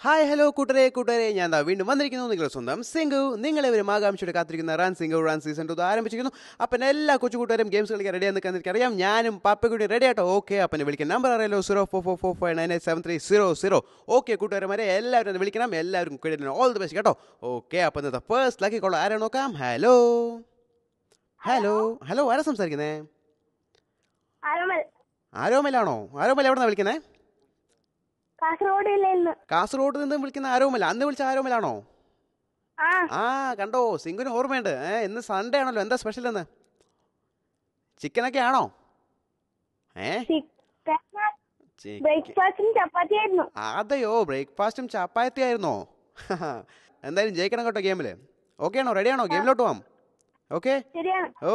Hi hello കൂട്ടരെ ഞാൻ ദാ വീണ്ടും വന്നിരിക്കുന്നു നിങ്ങളുടെ സ്വന്തം സിംഗു. നിങ്ങളെവരും ആകാംക്ഷയോടെ കാത്തിരിക്കുന്ന റൺ സിംഗു റൺ സീസൺ 2 ആരംഭിച്ചിരിക്കുന്നു. അപ്പം എല്ലാ കൊച്ചു കൂട്ടുകാരും ഗെയിംസ് കളിക്കാൻ റെഡിയാന്ന് നിൽക്കാൻ എനിക്കറിയാം. ഞാനും പപ്പക്കൂടി റെഡി ആട്ടോ. ഓക്കെ, അപ്പം വിളിക്കാൻ നമ്പർ അറിയാലോ 0444598730. ഓക്കെ കൂട്ടുകാരന്മാരെ, എല്ലാവരും ഒന്ന് വിളിക്കണം. എല്ലാവരും ഓൾ ദി ബെസ്റ്റ് കേട്ടോ. ഓക്കെ, അപ്പം ഇന്നത്തെ ഫസ്റ്റ് ലക്കി കോൾ ആരാ നോക്കാം. ഹലോ ഹലോ ഹലോ, ആരാ സംസാരിക്കുന്നേ? ആരോമലാണോ? ആരോമൽ എവിടെ നിന്നാണ് വിളിക്കുന്നത്? കാസർഗോഡ് നിന്ന് വിളിക്കുന്ന ആരോമല. അന്ന് വിളിച്ച ആരോമലാണോ? ആ കണ്ടോ, സിംഗുന് ഓർമ്മയുണ്ട്. ഇന്ന് സൺഡേ ആണല്ലോ. എന്താ സ്പെഷ്യൽ ഇന്ന്? ചിക്കനൊക്കെ ആണോ? അതെയോ, ബ്രേക്ക്ഫാസ്റ്റും ചപ്പാത്തി ആയിരുന്നോ? എന്തായാലും ജയിക്കണം കേട്ടോ ഗെയിമില്. ഓക്കെ ആണോ? റെഡി ആണോ? ഗെയിമിലോട്ട് പോവാം. ഓക്കെ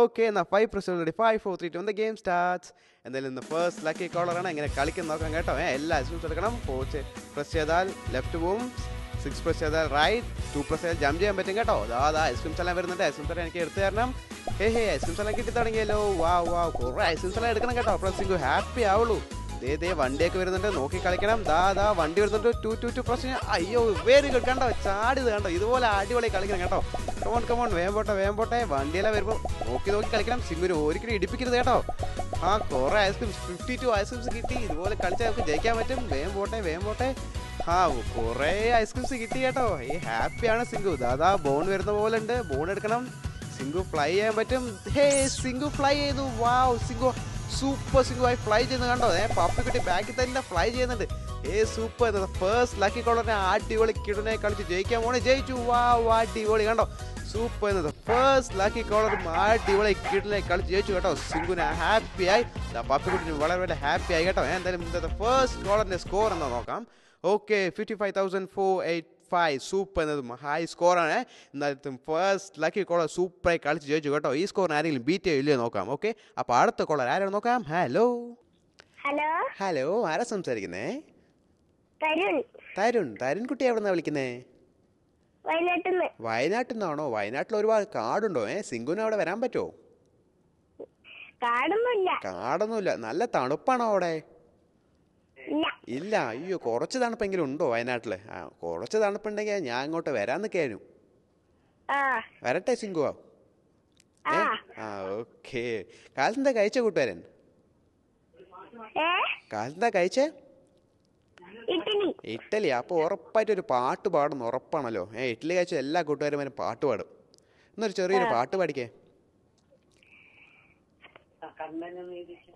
ഓക്കെ, എന്നാ 5 പ്രസ് 5 4 3 2 ഗെയിം സ്റ്റാർട്ട്സ്. എന്തായാലും ഇന്ന് ഫസ്റ്റ് ലക്കി കോളറാണ്. എങ്ങനെ കളിക്കുന്ന നോക്കാം കേട്ടോ. എല്ലാ ഐസ്ക്രീംസ് എടുക്കണം. 4 പ്രസ് ചെയ്താൽ ലെഫ്റ്റ് പോവും, 6 പ്രസ് ചെയ്താൽ റൈറ്റ്, 2 പ്രസ് ചെയ്താൽ ജമ്പ് ചെയ്യാൻ പറ്റും കേട്ടോ. അതാ ഐസ്ക്രീംസ് എല്ലാം വരുന്നുണ്ട്. ഐസ്ക്രീംസ് എല്ലാം എനിക്ക് എടുത്തു തരണം. ഐസ്ക്രീംസ് എല്ലാം കിട്ടി തുടങ്ങിയല്ലോ. വാ കുറേ ഐസ്ക്രീംസ് എല്ലാം എടുക്കണം കേട്ടോ. അപ്പോൾ സിംഗു ഹാപ്പി ആവുള്ളൂ. ദേ വണ്ടിയൊക്കെ വരുന്നുണ്ട്, നോക്കി കളിക്കണം. ദാ വണ്ടി വരുന്നുണ്ട്. 2 പ്രശ്നം. അയ്യോ, വെരി ഗുഡ്. കണ്ടോ, ചാടിയത് കണ്ടോ. ഇതുപോലെ അടിപൊളി കളിക്കണം കേട്ടോ. കമോൺ വേഗം പോട്ടെ. വണ്ടിയെല്ലാം വരുമ്പോൾ നോക്കി കളിക്കണം. സിംഗുന് ഒരിക്കലും ഇടിപ്പിക്കരുത് കേട്ടോ. കുറേ ഐസ്ക്രീംസ്, 52 ഐസ്ക്രീംസ് കിട്ടി. ഇതുപോലെ കളിച്ചാൽ നമുക്ക് ജയിക്കാൻ പറ്റും. വേഗം പോട്ടെ. കുറേ ഐസ്ക്രീംസ് കിട്ടി കേട്ടോ. ഹാപ്പിയാണ് സിംഗു. ദാ ബോൺ വരുന്ന പോലെ ഉണ്ട്. ബോൺ എടുക്കണം. സിംഗു ഫ്ലൈ ചെയ്യാൻ പറ്റും. സിംഗു ഫ്ലൈ ചെയ്തു. വാവ്, സിംഗു സൂപ്പർ. സിംഗുവായി ഫ്ലൈ ചെയ്യുന്നത് കണ്ടോ. പപ്പിക്കുട്ടി ബാക്കിൽ തന്നെ ഫ്ലൈ ചെയ്യുന്നുണ്ട്. സൂപ്പർ. ഫസ്റ്റ് ലക്കി കോളറിനെ അടിപൊളി കിടനെ കളിച്ച് ജയിക്കാൻ പോണേ. ജയിച്ചു. വാവ്, അടിപൊളി. കണ്ടോ, സൂപ്പർ. ഫസ്റ്റ് ലക്കി കോളറും അടിപൊളി കിടനെ കളിച്ച് ജയിച്ചു കേട്ടോ. സിംഗുനെ ഹാപ്പിയായി, പപ്പിക്കുട്ടിന് വളരെ ഹാപ്പിയായി കേട്ടോ. എന്തായാലും ഇന്നത്തെ ഫസ്റ്റ് കോളറിന്റെ സ്കോർ എന്താ നോക്കാം. ഓക്കെ, 55,485. സൂപ്പർ എന്നതും ഹൈ സ്കോറാണ്. എന്നാലും ഫസ്റ്റ് ലക്കി കോളർ സൂപ്പറായി കളിച്ച് ജയിച്ചു കേട്ടോ. ഈ സ്കോറിന് ആരെങ്കിലും ബീറ്റ് ചെയ്യില്ലയോ നോക്കാം. ഓക്കെ, അപ്പോൾ അടുത്ത കോളർ ആരാണ് നോക്കാം. ഹലോ ആരാ സംസാരിക്കുന്നേ? തരുൺ കുട്ടി എവിടെ നിന്നാ വിളിക്കുന്നേ? വയനാട്ടിൽ നിന്നാണോ? വയനാട്ടിൽ ഒരുപാട് കാടുണ്ടോ? സിംഗുന് അവിടെ വരാൻ പറ്റുമോ? കാടൊന്നുമില്ല. നല്ല തണുപ്പാണോ അവിടെ? ഇല്ല. അയ്യോ, കുറച്ച് തണുപ്പെങ്കിലും ഉണ്ടോ വയനാട്ടില്? കുറച്ച് തണുപ്പുണ്ടെങ്കിൽ ഞാൻ ഇങ്ങോട്ട് വരാൻ നിൽക്കാനും. വരട്ടെ സിംഗുവാ? ഓക്കെ. കാലത്തെന്താ കഴിച്ച കൂട്ടുകാരൻ? കാലത്തെന്താ കഴിച്ചേ? ഇഡ്ഡലി. അപ്പോൾ ഉറപ്പായിട്ടൊരു പാട്ട് പാടുന്നു ഉറപ്പാണല്ലോ. ഇഡ്ഡലി കഴിച്ച എല്ലാ കൂട്ടുകാരും പാട്ട് പാടും. എന്നൊരു ചെറിയൊരു പാട്ട് പാടിക്കേ.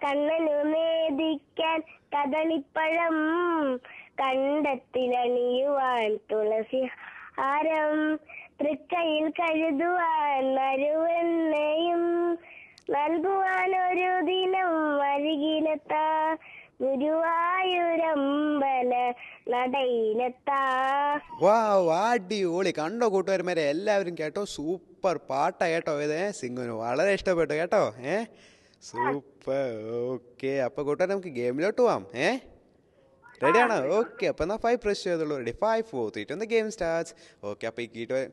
കണ്ണനു നേദിക്കാൻ കദളിപ്പഴം, കണ്ടത്തിലണിയുവാൻ തുളസി ഹാരം, തൃക്കൈയിൽ കഴുതുവാൻ നരുവെണ്ണയും, നൽകുവാൻ ഒരു ദിനം അരികിലെത്താ, ഗുരുവായൂരമ്പല നടയിലെത്താ. അടിപൊളി. കണ്ടോ കൂട്ടുകാരന്മാരെ, എല്ലാവരും കേട്ടോ. സൂപ്പർ പാട്ടാ കേട്ടോ. സിംഗുന് വളരെ ഇഷ്ടപ്പെട്ടു കേട്ടോ. സൂപ്പർ. ഓക്കെ, അപ്പോൾ കൂട്ടുകാർ നമുക്ക് ഗെയിമിലോട്ട് പോവാം. റെഡിയാണോ? ഓക്കെ, അപ്പോൾ എന്നാൽ 5 പ്രസ് ചെയ്തോളൂ. Ready 5 4 3 2 game starts. ഓക്കെ, അപ്പോൾ ഈ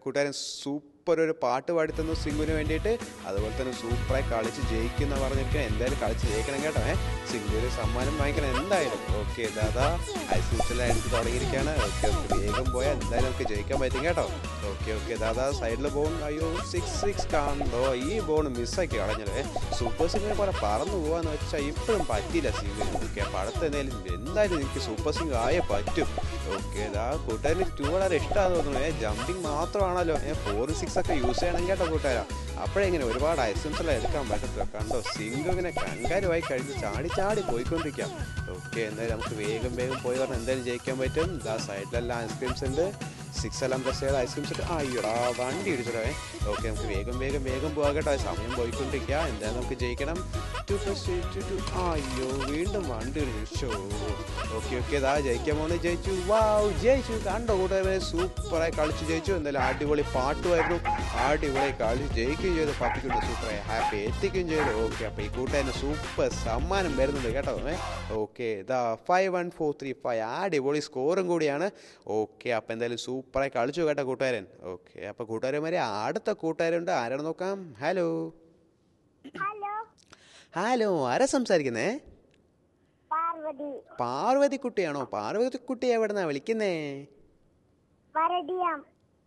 കൂട്ടുകാരൻ സൂപ്പർ ഒരു പാട്ട് പാടിത്തന്നു സിംഗുന് വേണ്ടിയിട്ട്. അതുപോലെ തന്നെ സൂപ്പറായി കളിച്ച് ജയിക്കുന്ന പറഞ്ഞിരിക്കണം. എന്തായാലും കളിച്ച് ജയിക്കണം കേട്ടോ. സിംഗുന് സമ്മാനം വാങ്ങിക്കണം എന്തായാലും. ഓക്കെ, ദാദാ ഐസ്ക്രീംസെല്ലാം എടുത്ത് തുടങ്ങിയിരിക്കുകയാണ്. ഓക്കെ, വേഗം പോയാൽ എന്തായാലും നമുക്ക് ജയിക്കാൻ പറ്റും കേട്ടോ. ഓക്കെ, ദാദാ സൈഡിൽ ബോൺ. അയ്യോ, 6 കാണണ്ടോ. ഈ ബോൺ മിസ്സാക്കി കളഞ്ഞത്. സൂപ്പർ സിംഗിനെ പോലെ പറന്നു പോകാന്ന് വെച്ചാൽ ഇപ്പോഴും പറ്റിയില്ല സിംഗിന്. ഓക്കെ, അപ്പോൾ അടുത്ത എന്തായാലും എനിക്ക് സൂപ്പർ സിംഗ് ആയേ പറ്റും. ഓക്കെ, കൂട്ടുകാരന് 2 വളരെ ഇഷ്ടമാണെന്ന് തോന്നുന്നു. ജമ്പിങ് മാത്രമാണല്ലോ. 4 6 ഒക്കെ യൂസ് ചെയ്യണം കേട്ടോ കൂട്ടുകാരാ. അപ്പോഴെങ്ങനെ ഒരുപാട് ഐസ്ക്രീംസ് എല്ലാം എടുക്കാൻ പറ്റത്തില്ല. കണ്ടോ, സിംഗു ഇങ്ങനെ കങ്കാരുമായി കഴിഞ്ഞ് ചാടി പോയിക്കൊണ്ടിരിക്കാം. ഓക്കെ, എന്തായാലും നമുക്ക് വേഗം പോയി പറഞ്ഞാൽ എന്തായാലും ജയിക്കാൻ പറ്റും. സൈഡിലെല്ലാം ഐസ്ക്രീംസ് ഉണ്ട്. 6 എല്ലാം പ്രസ് ചെയ്ത ഐസ്ക്രീംസ് ഉണ്ട്. അയ്യോടാ, വണ്ടി ഇടിച്ചോ. ഓക്കെ, നമുക്ക് വേഗം പോകാം കേട്ടോ. സമയം പോയിക്കൊണ്ടിരിക്കുക. എന്തായാലും നമുക്ക് ജയിക്കണം. 2 പ്രസ് 2. അയ്യോ, വീണ്ടും വണ്ടി ഇടിച്ചോ. ഓക്കെ, ജയിക്കാൻ പോകുന്നത്. ജയിച്ചു. വാവ്, ജയിച്ചു. കണ്ടോ കൂട്ടുകാരെ, സൂപ്പറായി കളിച്ച് ജയിച്ചു. എന്തായാലും അടിപൊളി പാട്ടുമായിരുന്നു. അടിപൊളി കളിച്ച് ജയിക്കുകയും ചെയ്തു. പപ്പിക്കൊണ്ട് സൂപ്പറായി ഹാപ്പി എത്തിക്കുകയും ചെയ്തു. ഓക്കെ, അപ്പോൾ ഈ കൂട്ടുകാരന് സൂപ്പർ സമ്മാനം വരുന്നുണ്ട് കേട്ടോ. ഓക്കെ, 5 1 4 3 5 അടിപൊളി സ്കോറും കൂടിയാണ്. ഓക്കെ, അപ്പോൾ എന്തായാലും സൂപ്പറായി കളിച്ചു കേട്ടോ കൂട്ടുകാരൻ. ഓക്കെ, അപ്പോൾ കൂട്ടുകാരന്മാരെ അടുത്ത കൂട്ടുകാരുണ്ട്. ആരാണ് നോക്കാം. ഹലോ ആരാ സംസാരിക്കുന്നേ? പാർവതി കുട്ടിയാണോ? പാർവതി കുട്ടി എവിടെന്നാ വിളിക്കുന്നേ? വരടിയാം.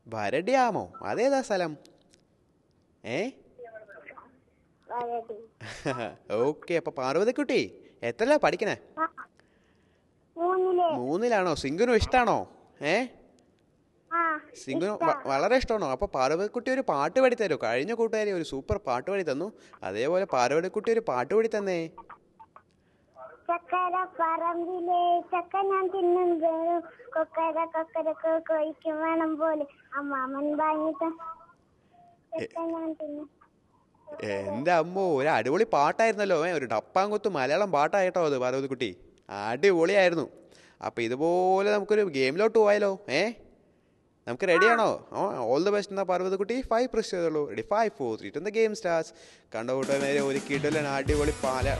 ഭരടിയാമോ? അതേതാ സ്ഥലം? ഏ വരടി. ഓക്കെ. അപ്പൊ പാർവതിക്കുട്ടി എത്രല്ല പഠിക്കണേ? ആ, 3-ല്. 3-ലാണോ? സിംഗുനും ഇഷ്ടാണോ? ഏ ആ, സിംഗുന് ഇഷ്ടാ. വളരെ ഇഷ്ടമാണോ? അപ്പൊ പാർവതിക്കുട്ടി ഒരു പാട്ട് പാടി തരുമോ? കഴിഞ്ഞ കൂട്ടുകാരി ഒരു സൂപ്പർ പാട്ട് പാടി തന്നു. അതേപോലെ പാർവതിക്കുട്ടി ഒരു പാട്ട് പാടി തന്നേ. ചക്കര പറമ്പിലെ ചക്ക ഞാൻ തിന്നും വേണം, കൊക്കര കൊക്കരക്ക് കൊയ്ക്കും വേണം പോലെ അമ്മാമൻ വാങ്ങിത്ത ചക്ക ഞാൻ തിന്നും. എന്റെ അമ്മോ, ഒരു അടിപൊളി പാട്ടായിരുന്നല്ലോ. ഒരു ഡപ്പാങ്കുത്ത് മലയാളം പാട്ടായിട്ടോ അത് പാർവതിക്കുട്ടി. അടിപൊളിയായിരുന്നു. അപ്പൊ ഇതുപോലെ നമുക്കൊരു ഗെയിമിലോട്ട് പോയാലോ? നമുക്ക് റെഡിയാണോ? ഓൾ ദി ബെസ്റ്റ് എന്നാ പാർവതിക്കുട്ടി. 5 പ്രസ് ചെയ്തോളൂ. റെഡി? 5 4 3 2 game starts. കണ്ട കൂട്ടുകാരെ ഒരു കിടലൻ അടിപൊളി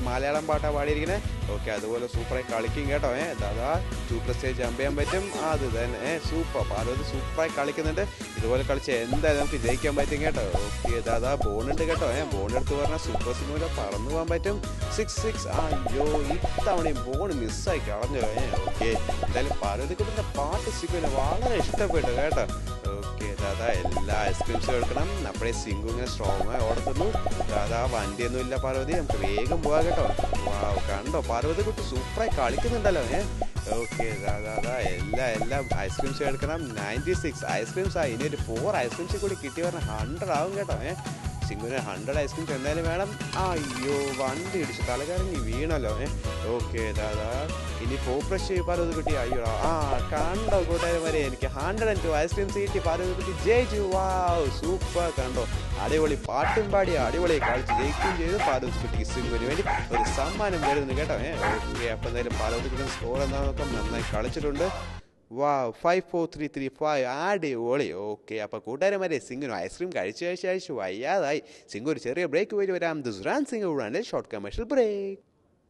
മലയാളം പാട്ടാണ് പാടിയിരിക്കുന്നത്. ഓക്കെ, അതുപോലെ സൂപ്പറായി കളിക്കും കേട്ടോ. ദാദാ 2 പ്രസ് ചെയ്ത് ജമ്പ് ചെയ്യാൻ പറ്റും. അത് തന്നെ സൂപ്പർ. പാർവതി സൂപ്പറായി കളിക്കുന്നുണ്ട്. ഇതുപോലെ കളിച്ച് എന്തായാലും നമുക്ക് ജയിക്കാൻ പറ്റും കേട്ടോ. ഓക്കെ, ദാദാ ബോണുണ്ട് കേട്ടോ. ബോൺ എടുത്ത് പറഞ്ഞാൽ സൂപ്പർ സിംഗിലൂടെ പറന്നു പോകാൻ പറ്റും. 6-6. അയ്യോ, ഇത്തവണയും ബോൺ മിസ്സായി കളഞ്ഞോ. ഓക്കെ, എന്തായാലും പാർവതിക്കുട്ടിൻ്റെ പാട്ട് സിംഗിന് വളരെ ഇഷ്ടപ്പെട്ടു കേട്ടോ. ഓക്കെ, ദാദാ എല്ലാ ഐസ്ക്രീംസും എടുക്കണം. നമ്മുടെ സിംഗു ഇങ്ങനെ സ്ട്രോങ് ആയി ഓടത്തുന്നു. ദാദാ വണ്ടിയൊന്നും ഇല്ല പാർവതി, നമുക്ക് വേഗം പോവാം കേട്ടോ. വാവ്, കണ്ടോ പാർവതി കുട്ടി സൂപ്പറായി കളിക്കുന്നുണ്ടല്ലോ. ഓക്കെ, ദാദാ എല്ലാം ഐസ്ക്രീംസും എടുക്കണം. 96 ഐസ്ക്രീംസ് ആയി. ഇനി ഒരു 4 ഐസ്ക്രീംസ് കൂടി കിട്ടി പറഞ്ഞാൽ 100 ആവും കേട്ടോ. സിംഗുന് 100 ഐസ്ക്രീംസ് എന്തായാലും വേണം. അയ്യോ, വണ്ടി ഇടിച്ച് തലകറങ്ങി വീണല്ലോ. ഓക്കെ, ദാദാ ഇനി 4 പ്രസ് ചെയ്യും പാർവതി കുട്ടി. അയ്യോ, കണ്ടോ കൂട്ടുകാരന്മാരെ, എനിക്ക് 102 ഐസ്ക്രീംസ് കിട്ടി. പാർവതി കുട്ടി ജയിച്ചു. വാവ്, സൂപ്പർ. കണ്ടോ, അടിപൊളി പാട്ടും പാടി അടിപൊളി കളിച്ച് ജയിക്കുകയും ചെയ്തു. പാർവതി കുട്ടിക്ക് സിംഗുവിന് വേണ്ടി ഒരു സമ്മാനം വരുന്നു കേട്ടോ. ഓക്കെ, അപ്പം എന്തായാലും പാർവതി കുട്ടിയുടെ സ്കോർ എന്താണെന്ന് നോക്കാം. നന്നായി കളിച്ചിട്ടുണ്ട്. വാവ്, 5 4 3 3 5. അടിപൊളി. ഓക്കെ, അപ്പോൾ കൂട്ടുകാരന്മാരെ സിംഗിനും ഐസ്ക്രീം കഴിച്ച് വയ്യാതായി. സിംഗു ഒരു ചെറിയ ബ്രേക്ക് പോയിട്ട് വരാം. ദുസ്റാൻ സിംഗ് ഉറാൻ്റെ short commercial break.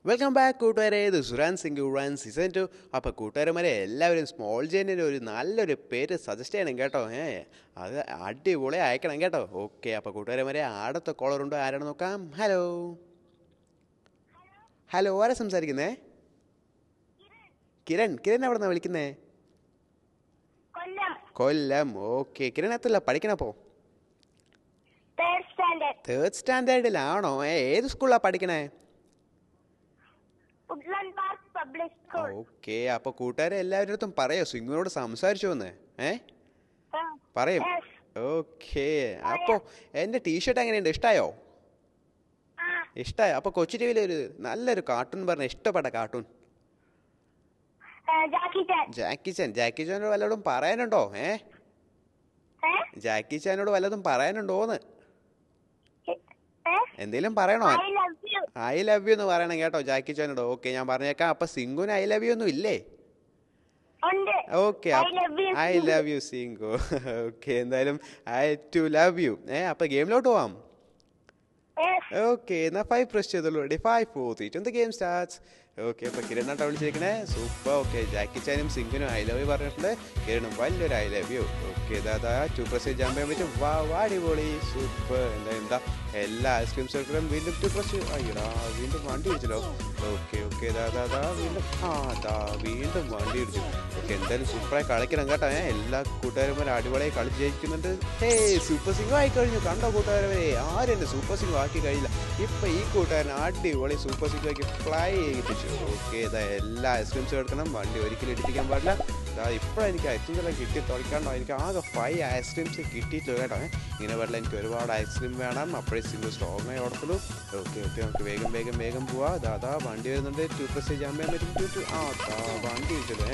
Welcome back കൂട്ടുകാരെ. ദുസ്റാൻ സിംഗ് ഉറാൻ സീസൺ 2. അപ്പോൾ കൂട്ടുകാരന്മാരെ എല്ലാവരും സ്മോൾ ജെന്നിന് ഒരു നല്ലൊരു പേര് സജസ്റ്റ് ചെയ്യണം കേട്ടോ. അത് അടിപൊളി അയക്കണം കേട്ടോ. ഓക്കെ, അപ്പോൾ കൂട്ടുകാരന്മാരെ അടുത്ത കോളറുണ്ട്. ആരാണ് നോക്കാം. ഹലോ ഹലോ, ആരാ സംസാരിക്കുന്നേ? കിരൺ. കിരൺ എവിടെ നിന്നാണ് വിളിക്കുന്നേ? കൊല്ലം. ഓക്കെ, കിരൺ എത്തല്ല പഠിക്കണപ്പോ? 3rd സ്റ്റാൻഡേർഡിലാണോ? ഏത് സ്കൂളിലാണ് പഠിക്കണേ? ഓക്കെ, അപ്പൊ കൂട്ടുകാരെ എല്ലാവരുടെ അടുത്തും പറയോ സിംഗുനോട് സംസാരിച്ചു വന്ന്? പറയും. ഓക്കെ, അപ്പോ എന്റെ ടീഷർട്ട് എങ്ങനെയുണ്ട്? ഇഷ്ടായോ? ഇഷ്ടായോ? അപ്പൊ കൊച്ചു ടിവിയിൽ ഒരു നല്ലൊരു കാർട്ടൂൺ പറഞ്ഞ ഇഷ്ടപ്പെട്ട കാർട്ടൂൺ. ജാക്കി ചാനോട് വല്ലതും പറയാനുണ്ടോ? ജാക്കി ചാനോട് വല്ലതും പറയാനുണ്ടോന്ന്? എന്തേലും പറയണോ? ഐ ലവ് യു എന്ന് പറയണം കേട്ടോ ജാക്കി ചാനോട്. ഓക്കെ, ഞാൻ പറഞ്ഞേക്കാം. അപ്പൊ സിംഗുന് ഐ ലവ് യു ഒന്നും ഇല്ലേ? Okay, I love U സിംഗു. Okay, എന്തായാലും ഐ ടു ലവ് യു. അപ്പൊ ഗെയിമിലോട്ട് പോവാം. ഓക്കെ, എന്നാ 5 പ്രസ് ചെയ്തോളൂ. റെഡി? 5 4 3 2 game starts. ഓക്കെ, അപ്പോൾ കിരണാട്ടാ വിളിച്ചിരിക്കണേ. സൂപ്പർ. ഓക്കെ, ജാക്കി ചാനും സിംഗിനും ഐ ലവ് യു പറഞ്ഞിട്ടുണ്ട്. കിരണും വലിയൊരു ഐ ലവ് യു. ഓക്കെ, ദാദാ 2 പ്രസ് ചെയ്ത് ജമ്പ് ചെയ്യാൻ പറ്റും. വാ, അടിപൊളി, സൂപ്പർ. എന്താ എല്ലാ ഐസ്ക്രീംസ് എടുക്കണം. വീണ്ടും 2 പ്രസ്. അയ്യടാ, വീണ്ടും വണ്ടി ഇടിച്ചല്ലോ. ഓക്കെ, ദാദാ വീണ്ടും വണ്ടി ഇടിച്ചു. ഓക്കെ, എന്തായാലും സൂപ്പറായി കളിക്കണം കേട്ടോ. എല്ലാ കൂട്ടുകാരന്മാരും അടിപൊളിയായി കളിച്ച് ജയിക്കുന്നുണ്ട്. സൂപ്പർ സിംഗും ആയി കഴിഞ്ഞു. കണ്ടോ കൂട്ടുകാരെ, ആരും എന്നെ സൂപ്പർ സിംഗും ആക്കി കഴിയില്ല. ഇപ്പൊ ഈ കൂട്ടുകാരൻ അടിപൊളി സൂപ്പർ സിംഗും ആക്കി ഫ്ലൈ ചെയ്യിപ്പിച്ചു. ഓക്കെ, എല്ലാ ഐസ്ക്രീംസും എടുക്കണം. വണ്ടി ഒരിക്കലും ഇടിപ്പിക്കാൻ പാടില്ല. ഇപ്പോഴും എനിക്ക് ഐസ്ക്രീം കിട്ടി തുറക്കാണ്ടോ. എനിക്ക് ആകെ 5 ഐസ്ക്രീംസ് കിട്ടിയിട്ടില്ല കേട്ടോ. ഇങ്ങനെ പാടില്ല, എനിക്ക് ഒരുപാട് ഐസ്ക്രീം വേണം. അപ്പോഴേ സിംഗിൾ സ്ട്രോങ് ആയി ഓടത്തുള്ളൂ. ഓക്കെ, നമുക്ക് വേഗം പോവാം. ദാദാ വണ്ടി വരുന്നുണ്ട്. 2 പ്രസ് ജമ്പ് ചെയ്യാൻ പറ്റും. വണ്ടി ഇടിച്ചത്.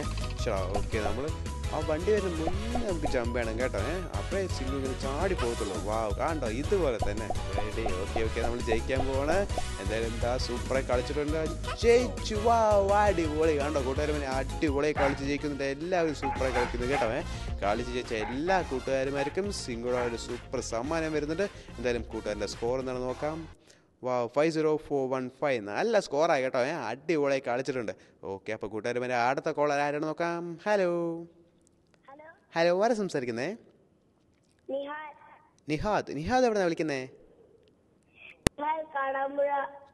ഓക്കെ, നമ്മൾ ആ വണ്ടി വരുന്ന മുന്നേ നമുക്ക് ജമ്പ് ചെയ്യണം കേട്ടോ. അപ്പോഴേ സിംഗു ഇങ്ങനെ ചാടി പോകത്തുള്ളൂ. വാവ്, കണ്ടോ, ഇതുപോലെ തന്നെ. റെഡി? ഓക്കെ, നമ്മൾ ജയിക്കാൻ പോവാണ്. എന്തായാലും സൂപ്പറായി കളിച്ചിട്ടുണ്ട്. ജയിച്ചു. വാവ്, അടിപൊളി. കണ്ടോ കൂട്ടുകാരന്മാരെ, അടിപൊളിയായി കളിച്ച് ജയിക്കുന്നുണ്ട്. എല്ലാവരും സൂപ്പറായി കളിക്കുന്നു കേട്ടോ. കളിച്ച് ജയിച്ച എല്ലാ കൂട്ടുകാരന്മാർക്കും സിംഗുടെ ഒരു സൂപ്പർ സമ്മാനം വരുന്നുണ്ട്. എന്തായാലും കൂട്ടുകാരൻ്റെ സ്കോർ എന്താണെന്ന് നോക്കാം. വാവ്, 50415. നല്ല സ്കോറായി കേട്ടോ. അടിപൊളിയായി കളിച്ചിട്ടുണ്ട്. ഓക്കെ, അപ്പോൾ കൂട്ടുകാരന്മാരെ അടുത്ത കോളർ ആരാണ് നോക്കാം. ഹലോ ആരാ സംസാരിക്കുന്നേ? നിഹാദ്. എവിടെ നിന്നാണ് വിളിക്കുന്നേ?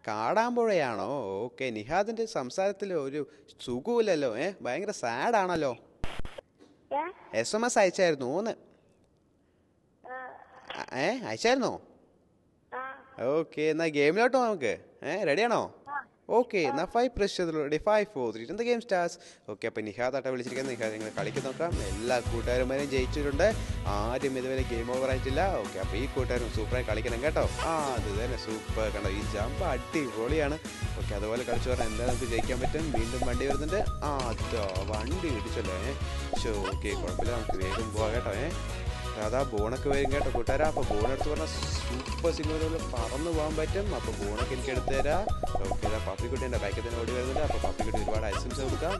കാടാമ്പുഴയാണോ? ഓക്കെ, നിഹാദിന്റെ സംസാരത്തിൽ ഒരു സുഖമില്ലല്ലോ. ഭയങ്കര സാഡ് ആണല്ലോ. SMS അയച്ചായിരുന്നു ഓന്ന്. അയച്ചായിരുന്നോ? ഓക്കെ, എന്നാ ഗെയിമിലോട്ടോ നമുക്ക്. റെഡിയാണോ? ഓക്കെ, എന്നാൽ 5 പ്രസ് ചെയ്തോളൂ. Ready 5 4 3 2 game starts. ഓക്കെ, അപ്പോൾ നിഹാദാട്ട വിളിച്ചിരിക്കുന്നത്. നിഹാദ് നിങ്ങൾ കളിക്കാൻ നോക്കാം. എല്ലാ കൂട്ടുകാരന്മാരെയും ജയിച്ചിട്ടുണ്ട്. ആരും ഇതുവരെ ഗെയിം ഓവർ ആയിട്ടില്ല. ഓക്കെ, അപ്പോൾ ഈ കൂട്ടുകാരും സൂപ്പറായി കളിക്കണം കേട്ടോ. അത് തന്നെ സൂപ്പർ കണ്ടോ, ഈ ജമ്പ് അടിപൊളിയാണ്. ഓക്കെ, അതുപോലെ കളിച്ചു പറഞ്ഞാൽ എന്താ നമുക്ക് ജയിക്കാൻ പറ്റും. വീണ്ടും വണ്ടി വരുന്നുണ്ട്. അതോ വണ്ടി ഇടിച്ചല്ലേ. ഓക്കെ, കുഴപ്പമില്ല, നമുക്ക് വേഗം പോവാം കേട്ടോ. അതാ ബോണൊക്കെ വരും കേട്ടോ കൂട്ടുകാരാ. അപ്പോൾ ബോണെടുത്ത് പറഞ്ഞാൽ സൂപ്പർ സിഗ്നലുകൾ പറന്ന് പോകാൻ പറ്റും. അപ്പോൾ ബോണൊക്കെ എനിക്ക് എടുത്തു തരാം. ഓക്കെ, ഇതാ പപ്പിക്കുട്ടി എൻ്റെ ബൈക്കിൽ തന്നെ ഓടി വരുന്നുണ്ട്. അപ്പോൾ പപ്പിക്കുട്ടി ഒരുപാട് ഐസ്ക്രീംസ് കൊടുക്കാം.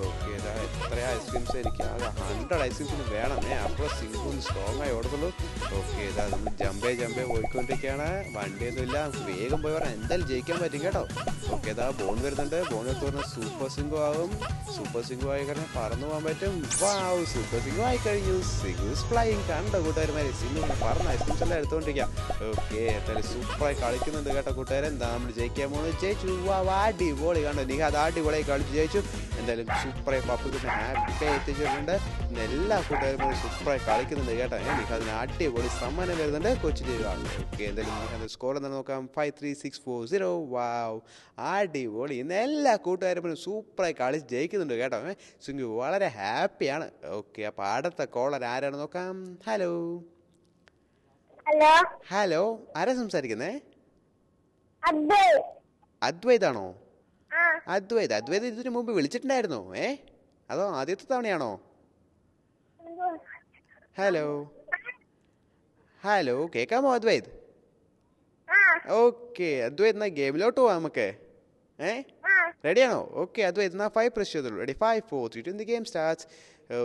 ഓക്കെ, ഇതാ എത്രയാ ഐസ്ക്രീംസ് എനിക്ക് ആകെ 100 ഐസ്ക്രീംസിന് വേണം. അപ്പോൾ സിംഗിൾ സ്ട്രോങ് ആയി ഓടുന്നുള്ളൂ. ഓക്കെ, ഇതാ നമ്മൾ ജമ്പേ പോയിക്കൊണ്ടിരിക്കുകയാണ്. വണ്ടിയൊന്നുമില്ല, നമുക്ക് വേഗം പോയി പറഞ്ഞാൽ എന്തായാലും ജയിക്കാൻ പറ്റും കേട്ടോ. ഓക്കെ, ഇതാ ബോൺ വരുന്നുണ്ട്. ബോൺ എടുത്ത് പറഞ്ഞാൽ സൂപ്പർ സിംഗു ആകും. സൂപ്പർ സിംഗു ആയി കഴിഞ്ഞാൽ പറന്നു പോകാൻ പറ്റും. വാവ്, സൂപ്പർ സിംഗു ആയി കഴിഞ്ഞു. സിംഗിൾസ് ഫ്ലൈയിങ് കണ്ടോ കൂട്ടുകാരന്മാരെ. സിംഗിൾ പറഞ്ഞ ഐസ്ക്രീംസ് എല്ലാം എടുത്തുകൊണ്ടിരിക്കുക. ഓക്കെ, എന്തായാലും സൂപ്പറായി കളിക്കുന്നുണ്ട് കേട്ടോ കൂട്ടുകാരൻ. എന്താ നമ്മൾ ജയിക്കാൻ പോകുന്നത്. ജയിച്ചു. അടിപൊളി കണ്ടോ. നിഹാദ് അടിപൊളിയായി കളിച്ച് ജയിച്ചു. എന്തായാലും സൂപ്പറായി പപ്പിക്കുട്ടി ഹാപ്പി എത്തിച്ചിട്ടുണ്ട്. എല്ലാ കൂട്ടുകാരും സൂപ്പറായി കളിക്കുന്നുണ്ട് കേട്ടോ. നിഹാദിന് അടിപൊളി സമ്മാനം വരുന്നുണ്ട് കൊച്ചു ചെയ്യുകയാണ്. ഓക്കെ, എന്തായാലും നിഹാദ് സ്കോർ എന്താ നോക്കാം. 5 3 6 4 0. വാവ്, അടിപൊളി. ഇന്ന് എല്ലാ കൂട്ടുകാരും സൂപ്പറായി കളിച്ച് ജയിക്കുന്നുണ്ട് കേട്ടോ. സിംഗു വളരെ ഹാപ്പിയാണ്. ഓക്കെ, അപ്പോൾ അടുത്ത കോളർ ആരാണ് നോക്കാം. ഹലോ ഹലോ, ആരാ സംസാരിക്കുന്നേ? അദ്വൈതാണോ? അദ്വൈത് ഇതിനു മുമ്പ് വിളിച്ചിട്ടുണ്ടായിരുന്നോ? അതോ ആദ്യത്തെ തവണയാണോ? ഹലോ കേൾക്കാമോ അദ്വൈത്? ഓക്കെ അദ്വൈത്, എന്നാ ഗെയിമിലോട്ട് പോവാം നമുക്ക്. റെഡിയാണോ? ഓക്കെ അദ്വൈത്, എന്നാൽ 5 പ്രസ് ചെയ്തോളൂ. Ready 5 4 3 2 game starts.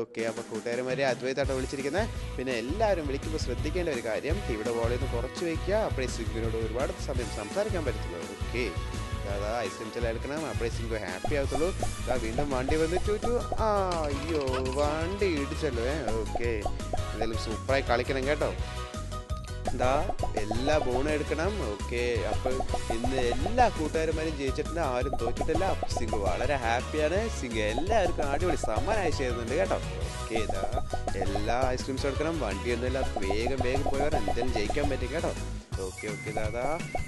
ഓക്കെ, അപ്പോൾ കൂട്ടുകാരന്മാരെ അദ്വൈതാട്ടോ വിളിച്ചിരിക്കുന്നത്. പിന്നെ എല്ലാവരും വിളിക്കുമ്പോൾ ശ്രദ്ധിക്കേണ്ട ഒരു കാര്യം, ടിവിയുടെ വോളിയം കുറച്ച് വയ്ക്കുക. അപ്പോഴേ സിംഗിനോട് ഒരുപാട് സമയം സംസാരിക്കാൻ പറ്റത്തുള്ളൂ. ഓക്കെ, അതാ ഐസ്ക്രീം ചെല്ലാം എടുക്കണം. അപ്പോഴേ സിംഗു ഹാപ്പി ആകത്തുള്ളൂ. അതാ വീണ്ടും വണ്ടി വന്നിട്ടു. അയ്യോ, വണ്ടി ഇടിച്ചല്ലോ. ഓക്കെ, എന്തായാലും സൂപ്പറായി കളിക്കണം കേട്ടോ. എന്താ എല്ലാ ബോണും എടുക്കണം. ഓക്കെ, അപ്പോൾ ഇന്ന് എല്ലാ കൂട്ടുകാരന്മാരും ജയിച്ചിട്ടുണ്ട്, ആരും തോറ്റിട്ടില്ല. അപ്പോൾ സിംഗു വളരെ ഹാപ്പിയാണ്. സിംഗു എല്ലാവർക്കും അടിപൊളി സമ്മാനം അയച്ചു തരുന്നുണ്ട് കേട്ടോ. ഓക്കെ, ഇതാ എല്ലാ ഐസ്ക്രീംസും എടുക്കണം. വണ്ടിയൊന്നുമില്ല, വേഗം പോയാൽ എന്തായാലും ജയിക്കാൻ പറ്റും കേട്ടോ. ഓക്കെ, ഇതാ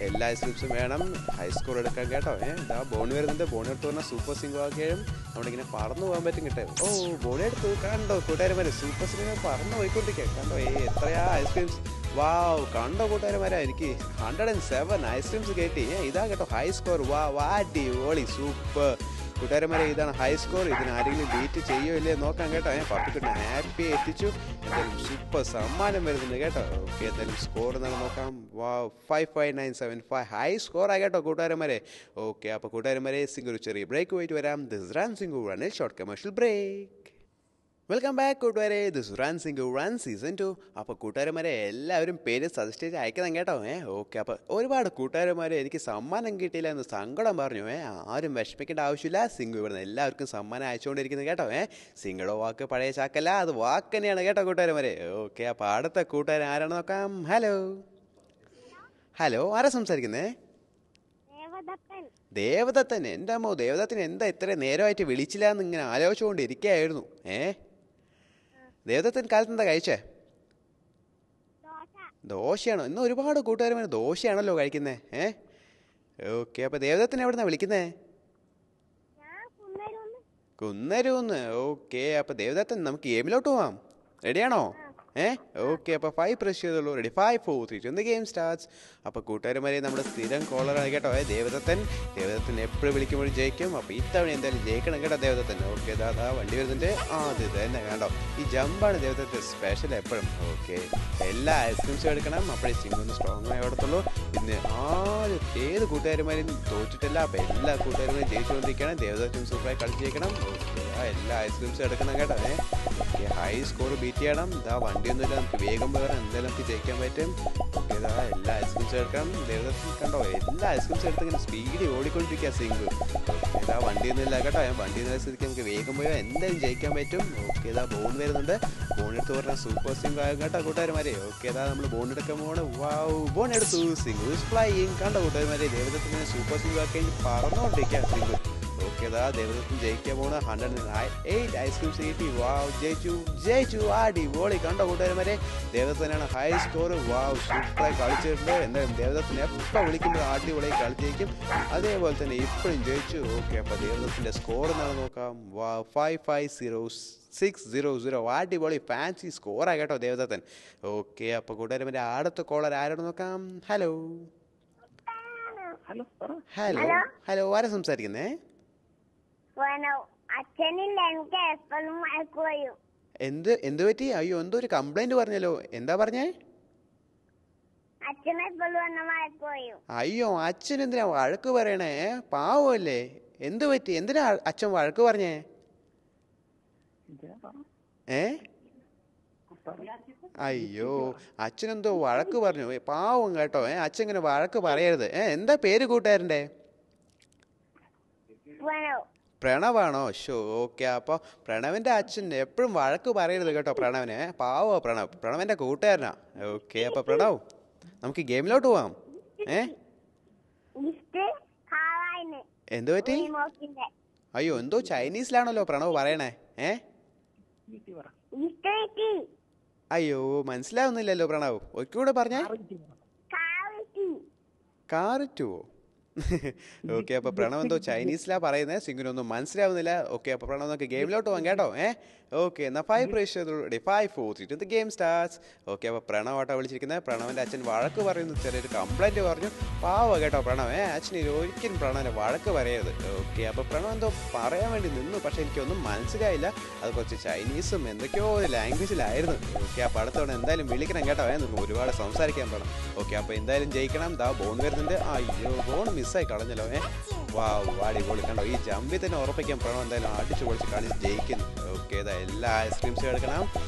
എല്ലാ ഐസ്ക്രീംസും വേണം. ഹൈ സ്കോർ എടുക്കാം കേട്ടോ. ഇതാ ബോണി വരുന്നുണ്ട്. ബോണി എടുത്ത് പറഞ്ഞാൽ സൂപ്പർ സിംഗു ആക്കുകയും നമ്മളിങ്ങനെ പറന്നു പോകാൻ പറ്റും കേട്ടോ. ബോണി എടുത്തു കണ്ടോ കൂട്ടുകാരന്മാരെ. സൂപ്പർ സിംഗു പറന്നു പോയിക്കൊണ്ടിരിക്കുക കണ്ടോ. എത്രയാ ഐസ്ക്രീംസ്. വാവ്, കണ്ടോ കൂട്ടുകാരന്മാരെ, എനിക്ക് 107 ഐസ്ക്രീംസ് കയറ്റി. ഇതാ കേട്ടോ ഹൈ സ്കോർ. അടിപൊളി സൂപ്പർ കൂട്ടുകാരന്മാരെ, ഇതാണ് ഹൈ സ്കോർ. ഇതിന് ആരെങ്കിലും ബീറ്റ് ചെയ്യോ ഇല്ലേ നോക്കാം കേട്ടോ. പപ്പിക്കുട്ടി ഹാപ്പി എത്തിച്ചു. എന്തായാലും സൂപ്പർ സമ്മാനം വരുന്നുണ്ട് കേട്ടോ. ഓക്കെ, എന്തായാലും സ്കോർ എന്നാണ് നോക്കാം. 55975 ഹൈ സ്കോർ ആയി കേട്ടോ കൂട്ടുകാരന്മാരെ. ഓക്കെ, അപ്പോൾ കൂട്ടുകാരന്മാരെ സിംഗു ഒരു ചെറിയ ബ്രേക്ക് പോയിട്ട് വരാം. ദിസ് റൺ സിംഗു റൺ short commercial break. Welcome back കൂട്ടുകാരെ, ദിസ് റൺ സിംഗു റൺ സീസൺ 2. അപ്പോൾ കൂട്ടുകാരന്മാരെ എല്ലാവരും പേര് സജസ്റ്റ് ചെയ്ത് അയക്കണം കേട്ടോ. ഓക്കെ, അപ്പോൾ ഒരുപാട് കൂട്ടുകാരന്മാർ എനിക്ക് സമ്മാനം കിട്ടിയില്ല എന്ന് സങ്കടം പറഞ്ഞു. ആരും വിഷമിക്കേണ്ട ആവശ്യമില്ല. സിംഗു ഇവിടുന്ന് എല്ലാവർക്കും സമ്മാനം അയച്ചുകൊണ്ടിരിക്കുന്നത് കേട്ടോ. സിംഗുടെ വാക്ക് പഴയ ചാക്കല്ല, അത് വാക്ക് തന്നെയാണ് കേട്ടോ കൂട്ടുകാരന്മാരെ. ഓക്കെ, അപ്പോൾ അടുത്ത കൂട്ടുകാരൻ ആരാണ് നോക്കാം. ഹലോ ആരാ സംസാരിക്കുന്നേ? ദേവദത്തൻ. എൻ്റെ അമ്മോ, ദേവദത്തൻ എന്താ ഇത്ര നേരമായിട്ട് വിളിച്ചില്ല എന്ന് ഇങ്ങനെ ആലോചിച്ചുകൊണ്ടിരിക്കുകയായിരുന്നു. ദേവദത്തൻ കാലത്ത് എന്താ കഴിച്ചേ? ദോശയാണോ? ഇന്ന് ഒരുപാട് കൂട്ടുകാരന്മാർ ദോശയാണല്ലോ കഴിക്കുന്നത്. ഓക്കെ, അപ്പോൾ ദേവദത്തൻ എവിടെ നിന്നാണ് വിളിക്കുന്നേ? കുന്നരൂന്ന്. ഓക്കെ, അപ്പോൾ ദേവദത്തൻ നമുക്ക് ഗെയിമിലോട്ട് പോവാം. റെഡിയാണോ? ഓക്കെ, അപ്പോൾ 5 പ്രസ് ചെയ്തോളൂ. Ready 5 4 3 2 game starts. അപ്പോൾ കൂട്ടുകാരന്മാരെ നമ്മുടെ സ്ഥിരം കോളറാണ് കേട്ടോ ദേവദത്തൻ. എപ്പോഴും വിളിക്കുമ്പോഴും ജയിക്കും. അപ്പോൾ ഇത്തവണ എന്തായാലും ജയിക്കണം കേട്ടോ ദേവദത്തൻ. ഓക്കെ, ദാ വണ്ടി വരുന്നുണ്ട്. അത് തന്നെ കണ്ടോ, ഈ ജമ്പാണ് ദേവദത്തൻ സ്പെഷ്യൽ എപ്പോഴും. ഓക്കെ, എല്ലാ ഐസ്ക്രീംസും എടുക്കണം. അപ്പോഴേ സിംഗൊന്ന് സ്ട്രോങ് ആയി ഓടത്തുള്ളൂ. ഇന്ന് ഏത് കൂട്ടുകാരന്മാരും തോറ്റിട്ടില്ല. അപ്പോൾ എല്ലാ കൂട്ടുകാരും ജയിച്ചുകൊണ്ടിരിക്കണം. ദേവദത്തൻ സൂപ്പറായി കളിച്ച് ജയിക്കണം. ഓക്കെ, എല്ലാ ഐസ്ക്രീംസും എടുക്കണം കേട്ടോ. ഓക്കെ, ഹൈ സ്കോർ ബീറ്റ് ചെയ്യണം. ഇതാ വണ്ടിയൊന്നുമില്ല, നമുക്ക് വേഗം പോകാൻ എന്തായാലും നമുക്ക് ജയിക്കാൻ പറ്റും. ഓക്കെ, ഇതാ എല്ലാ ഐസ്ക്രീംസും എടുക്കണം. ദേവദത്തൻ കണ്ടോ എല്ലാ ഐസ്ക്രീംസും എടുത്ത് ഇങ്ങനെ സ്പീഡിൽ ഓടിക്കൊണ്ടിരിക്കുക സിംഗു. ഇതാ വണ്ടിയൊന്നുമില്ല കേട്ടോ. വണ്ടിയൊന്നും സ്ഥിതിക്ക് നമുക്ക് വേഗം പോയാൽ എന്തായാലും ജയിക്കാൻ പറ്റും. ഓക്കെ, ഇതാ ബോൺ വരുന്നുണ്ട്. ബോൺ എടുത്ത് പറഞ്ഞാൽ സൂപ്പർ സിംഗു ആകും കേട്ടോ കൂട്ടുകാരന്മാരെ. ഓക്കെ, ഇതാ നമ്മൾ ബോൺ എടുക്കാൻ പോകണം. വാവ്, ബോൺ എടുത്തു. സിംഗു ഈസ് ഫ്ലൈയിങ് കണ്ടോ കൂട്ടുകാരന്മാരെ. ദേവദത്തനെ സൂപ്പർ സിംഗു ആക്കി പറന്നുകൊണ്ടിരിക്കുക സിംഗു. ഓക്കെ ദാ ദേവദത്തൻ ജയിക്കാൻ പോണ 108 ഐസ്ക്രീംസ് കിട്ടി. വാവ്, ജയിച്ചു അടിപൊളി. കണ്ടോ കൂട്ടുകാരന്മാരെ, ദേവദത്തനാണ് ഹൈ സ്കോർ. വാവ്, സൂപ്പറായി കളിച്ചിട്ടുണ്ട്. എന്തായാലും ദേവദത്തൻ എപ്പോൾ വിളിക്കുമ്പോൾ അടിപൊളിയായി കളിച്ചേക്കും. അതേപോലെ തന്നെ ഇപ്പോഴും ജയിച്ചു. ഓക്കെ, അപ്പോൾ ദേവദത്തിൻ്റെ സ്കോർ എന്നാണ് നോക്കാം. വാവ്, 5500600. അടിപൊളി ഫാൻസി സ്കോറാണ് കേട്ടോ ദേവദത്തൻ. ഓക്കെ, അപ്പോൾ കൂട്ടുകാരന്മാരെ അടുത്ത കോളർ ആരോട് നോക്കാം. ഹലോ ഹലോ, ആരാ സംസാരിക്കുന്നേ? അച്ഛനില്ല, എനിക്ക് എപ്പോഴും വഴക്ക് പറയും. എന്ത് പറ്റി? അയ്യോ, എന്തോ ഒരു കംപ്ലൈന്റ് പറഞ്ഞല്ലോ. എന്താ പറഞ്ഞേ? അച്ഛൻ എപ്പോഴും വന്ന വഴക്ക് പറയും. അയ്യോ, അച്ഛൻ എന്തിനാ വഴക്ക് പറയണേ? പാവമല്ലേ. എന്ത് പറ്റി? എന്തിനാ അച്ഛൻ വഴക്ക് പറഞ്ഞേ? അയ്യോ, അച്ഛനെന്തോ വഴക്ക് പറഞ്ഞു. പാവം കേട്ടോ. അച്ഛൻ ഇങ്ങനെ വഴക്ക് പറയരുത്. എന്താ പേര് കൂട്ടുകാരൻ്റെ? പ്രണവാണോ? ഷോ, ഓക്കെ. അപ്പോൾ പ്രണവിൻ്റെ അച്ഛൻ എപ്പോഴും വഴക്ക് പറയരുത് കേട്ടോ പ്രണവനെ. പാവോ പ്രണവൻ്റെ കൂട്ടുകാരനാ. ഓക്കെ, അപ്പോൾ പ്രണവ്, നമുക്ക് ഗെയിമിലോട്ട് പോവാം. എന്ത് പറ്റി? അയ്യോ, എന്തോ ചൈനീസിലാണല്ലോ പ്രണവ് പറയണേ. അയ്യോ, മനസ്സിലാവുന്നില്ലല്ലോ പ്രണവ്. ഒരിക്കൂടെ പറഞ്ഞേ. കാറിറ്റുവോ? ഓക്കെ, അപ്പോൾ പ്രണവ് എന്തോ ചൈനീസിലാ പറയുന്നത്. സിംഗിനൊന്നും മനസ്സിലാവുന്നില്ല. ഓക്കെ, അപ്പോൾ പ്രണവ് നമുക്ക് ഗെയിമിലോട്ട് പോകാം കേട്ടോ. ഓക്കെ, എന്നാൽ 5 പ്രേക്ഷകരുടെ 5 4 3 2 ഗെയിം സ്റ്റാർട്ട്സ്. ഓക്കെ, അപ്പോൾ പ്രണവ് ആട്ടോ വിളിച്ചിരിക്കുന്നത്. പ്രണവിൻ്റെ അച്ഛൻ വഴക്ക് പറയുന്നു, ചെറിയൊരു കംപ്ലൈൻറ്റ് പറഞ്ഞു. പാവ കേട്ടോ പ്രണവ്. അച്ഛന് ഒരിക്കലും പ്രണവിൻ്റെ വഴക്ക് പറയരുത്. ഓക്കെ, അപ്പോൾ പ്രണവ് എന്തോ പറയാൻ വേണ്ടി നിന്നു, പക്ഷേ എനിക്കൊന്നും മനസ്സിലായില്ല. അത് കുറച്ച് ചൈനീസും എന്തൊക്കെയോ ഒരു ലാംഗ്വേജിലായിരുന്നു. ഓക്കെ, അപ്പോൾ അടുത്തവണ എന്തായാലും വിളിക്കണം കേട്ടോ. നിങ്ങൾ ഒരുപാട് സംസാരിക്കാൻ പോകണം. ഓക്കെ, അപ്പോൾ എന്തായാലും ജയിക്കണം. ദാ ബോൺ വരുന്നുണ്ട്. അയ്യോ, ബോൺ മിസ്സായി കളഞ്ഞല്ലോ. വാവ്, അടിപൊളി. കണ്ടോ, ഈ ജമ്പിൽ തന്നെ ഉറപ്പിക്കാൻ പ്രണവ് എന്തായാലും അടിച്ചു പൊളിച്ച് കളിച്ച് ജയിക്കുന്നു. ഓക്കെ, ഇതാ എല്ലാ ഐസ്ക്രീംസും എടുക്കണം.